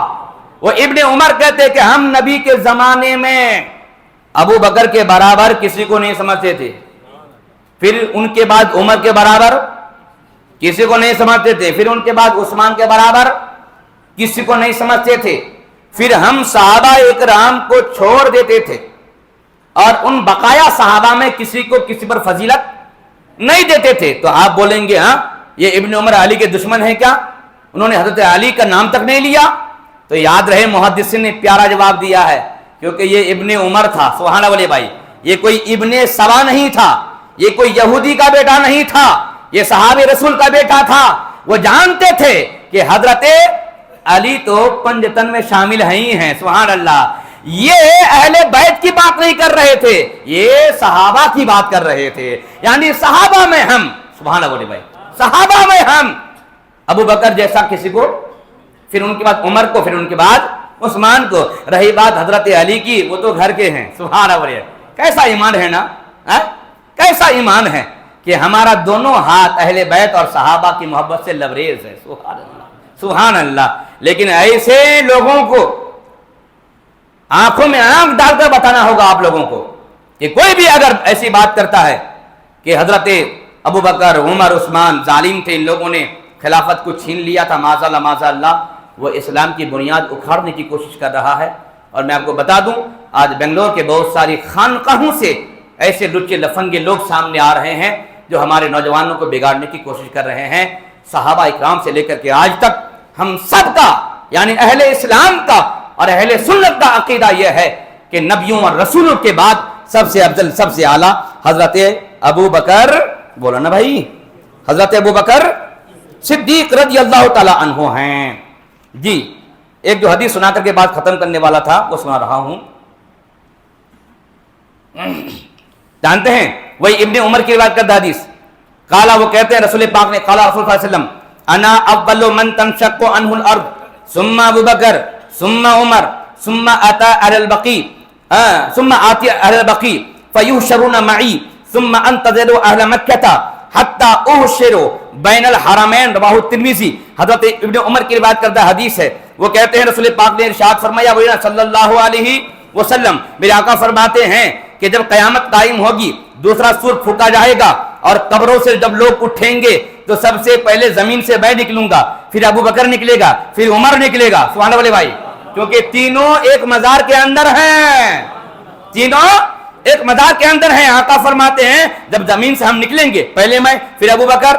وہ ابن عمر کہتے ہیں کہ ہم نبی کے زمانے میں ابو بکر کے برابر کسی کو نہیں سمجھتے تھے, پھر ان کے بعد عمر کے برابر کسی کو نہیں سمجھتے تھے, پھر ان کے بعد عثمان کے برابر کسی کو نہیں سمجھتے تھے, پھر ہم صحابہ اکرام کو چھوڑ دیتے تھے اور ان بقایا صحابہ میں کسی کو کسی پر فضیلت نہیں دیتے تھے. تو آپ بولیں گے ہاں یہ ابن عمر علی کے دشمن ہیں کیا, انہوں نے حضرت علی کا نام تک نہیں لیا؟ تو یاد رہے محدثین نے پیارا جواب دیا ہے, کیونکہ یہ ابن عمر تھا. سبحان اللہ بھائی, یہ کوئی ابن سبا نہیں تھا, یہ کوئی یہودی کا بیٹا نہیں تھا, یہ صحابی رسول کا بیٹا تھا. وہ جانتے تھے کہ حضرت علی تو پنجتن میں شامل ہی ہیں. سبحان اللہ. یہ اہل بیت کی بات نہیں کر رہے تھے, یہ صحابہ کی بات کر رہے تھے. یعنی صحابہ میں ہم, سبحان اللہ بھائی, صحابہ میں ہم ابو بکر جیسا کسی کو, پھر ان کے بعد عمر کو, پھر ان کے بعد عثمان کو. رہی بات حضرت علی کی, وہ تو گھر کے ہیں. سبحان اللہ. کیسا ایمان ہے نا, کیسا ایمان ہے کہ ہمارا دونوں ہاتھ اہل بیت اور صحابہ کی محبت سے لبریز ہے. سبحان اللہ, سبحان اللہ. لیکن ایسے لوگوں کو آنکھوں میں آنکھ ڈال کر بتانا ہوگا آپ لوگوں کو کہ کوئی بھی اگر ایسی بات کرتا ہے کہ حضرت ابو بکر, عمر, عثمان ظالم تھے, ان لوگوں نے خلافت کو چھین لیا تھا, معاذ اللہ معاذ اللہ, وہ اسلام کی بنیاد اکھاڑنے کی کوشش کر رہا ہے. اور میں آپ کو بتا دوں آج بنگلور کے بہت ساری خانقاہوں سے ایسے لچے لفنگے لوگ سامنے آ رہے ہیں جو ہمارے نوجوانوں کو بگاڑنے کی کوشش کر رہے ہیں. صحابہ اکرام سے لے کر کے آج تک ہم سب کا, یعنی اہل اسلام کا اور اہل سنت کا عقیدہ یہ ہے کہ نبیوں اور رسولوں کے بعد سب سے افضل, سب سے اعلیٰ حضرت ابو بکر, بولا نا بھائی, حضرت ابو بکر صدیق رضی اللہ تعالی عنہ ہیں. جی ایک جو حدیث سنا کر کے بات ختم کرنے والا تھا وہ سنا رہا ہوں. جانتے ہیں وہی ابن عمر کی روایت کردہ حدیث. قالا, وہ کہتے ہیں رسول پاک نے, قالا رسول صلی اللہ علیہ وسلم انا اول من تنشق عنہ الارض ثم ابو بکر ثم عمر ثم اتى اهل البقيع ثم اتي اهل البقيع فيحشرون معي ثم انتظر اهل مكه حتى احشر بین الحرمین. رواہ الترمذی. حضرت ابن عمر کی روایت کردہ حدیث ہے. وہ کہتے ہیں رسول پاک نے ارشاد فرمایا صلی اللہ علیہ وسلم, میرے آقا فرماتے ہیں کہ جب قیامت قائم ہوگی, دوسرا سور پھونکا جائے گا اور قبروں سے جب لوگ اٹھیں گے تو سب سے پہلے زمین سے میں نکلوں گا, پھر ابو بکر نکلے گا, پھر عمر نکلے گا. سبحان اللہ بھائی, کیونکہ تینوں ایک مزار کے اندر ہیں, تینوں ایک مزار کے اندر ہیں. آقا فرماتے ہیں جب زمین سے ہم نکلیں گے پہلے میں, پھر ابو بکر,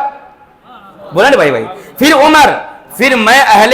بولا نا بھائی, پھر عمر, پھر میں اہل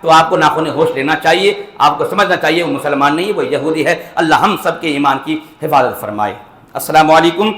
تو آپ کو ناخن ہوش لینا چاہیے، آپ کو سمجھنا چاہیے وہ مسلمان نہیں ہے، وہ یہودی ہے۔ اللہ ہم سب کے ایمان کی حفاظت فرمائے۔ السلام علیکم۔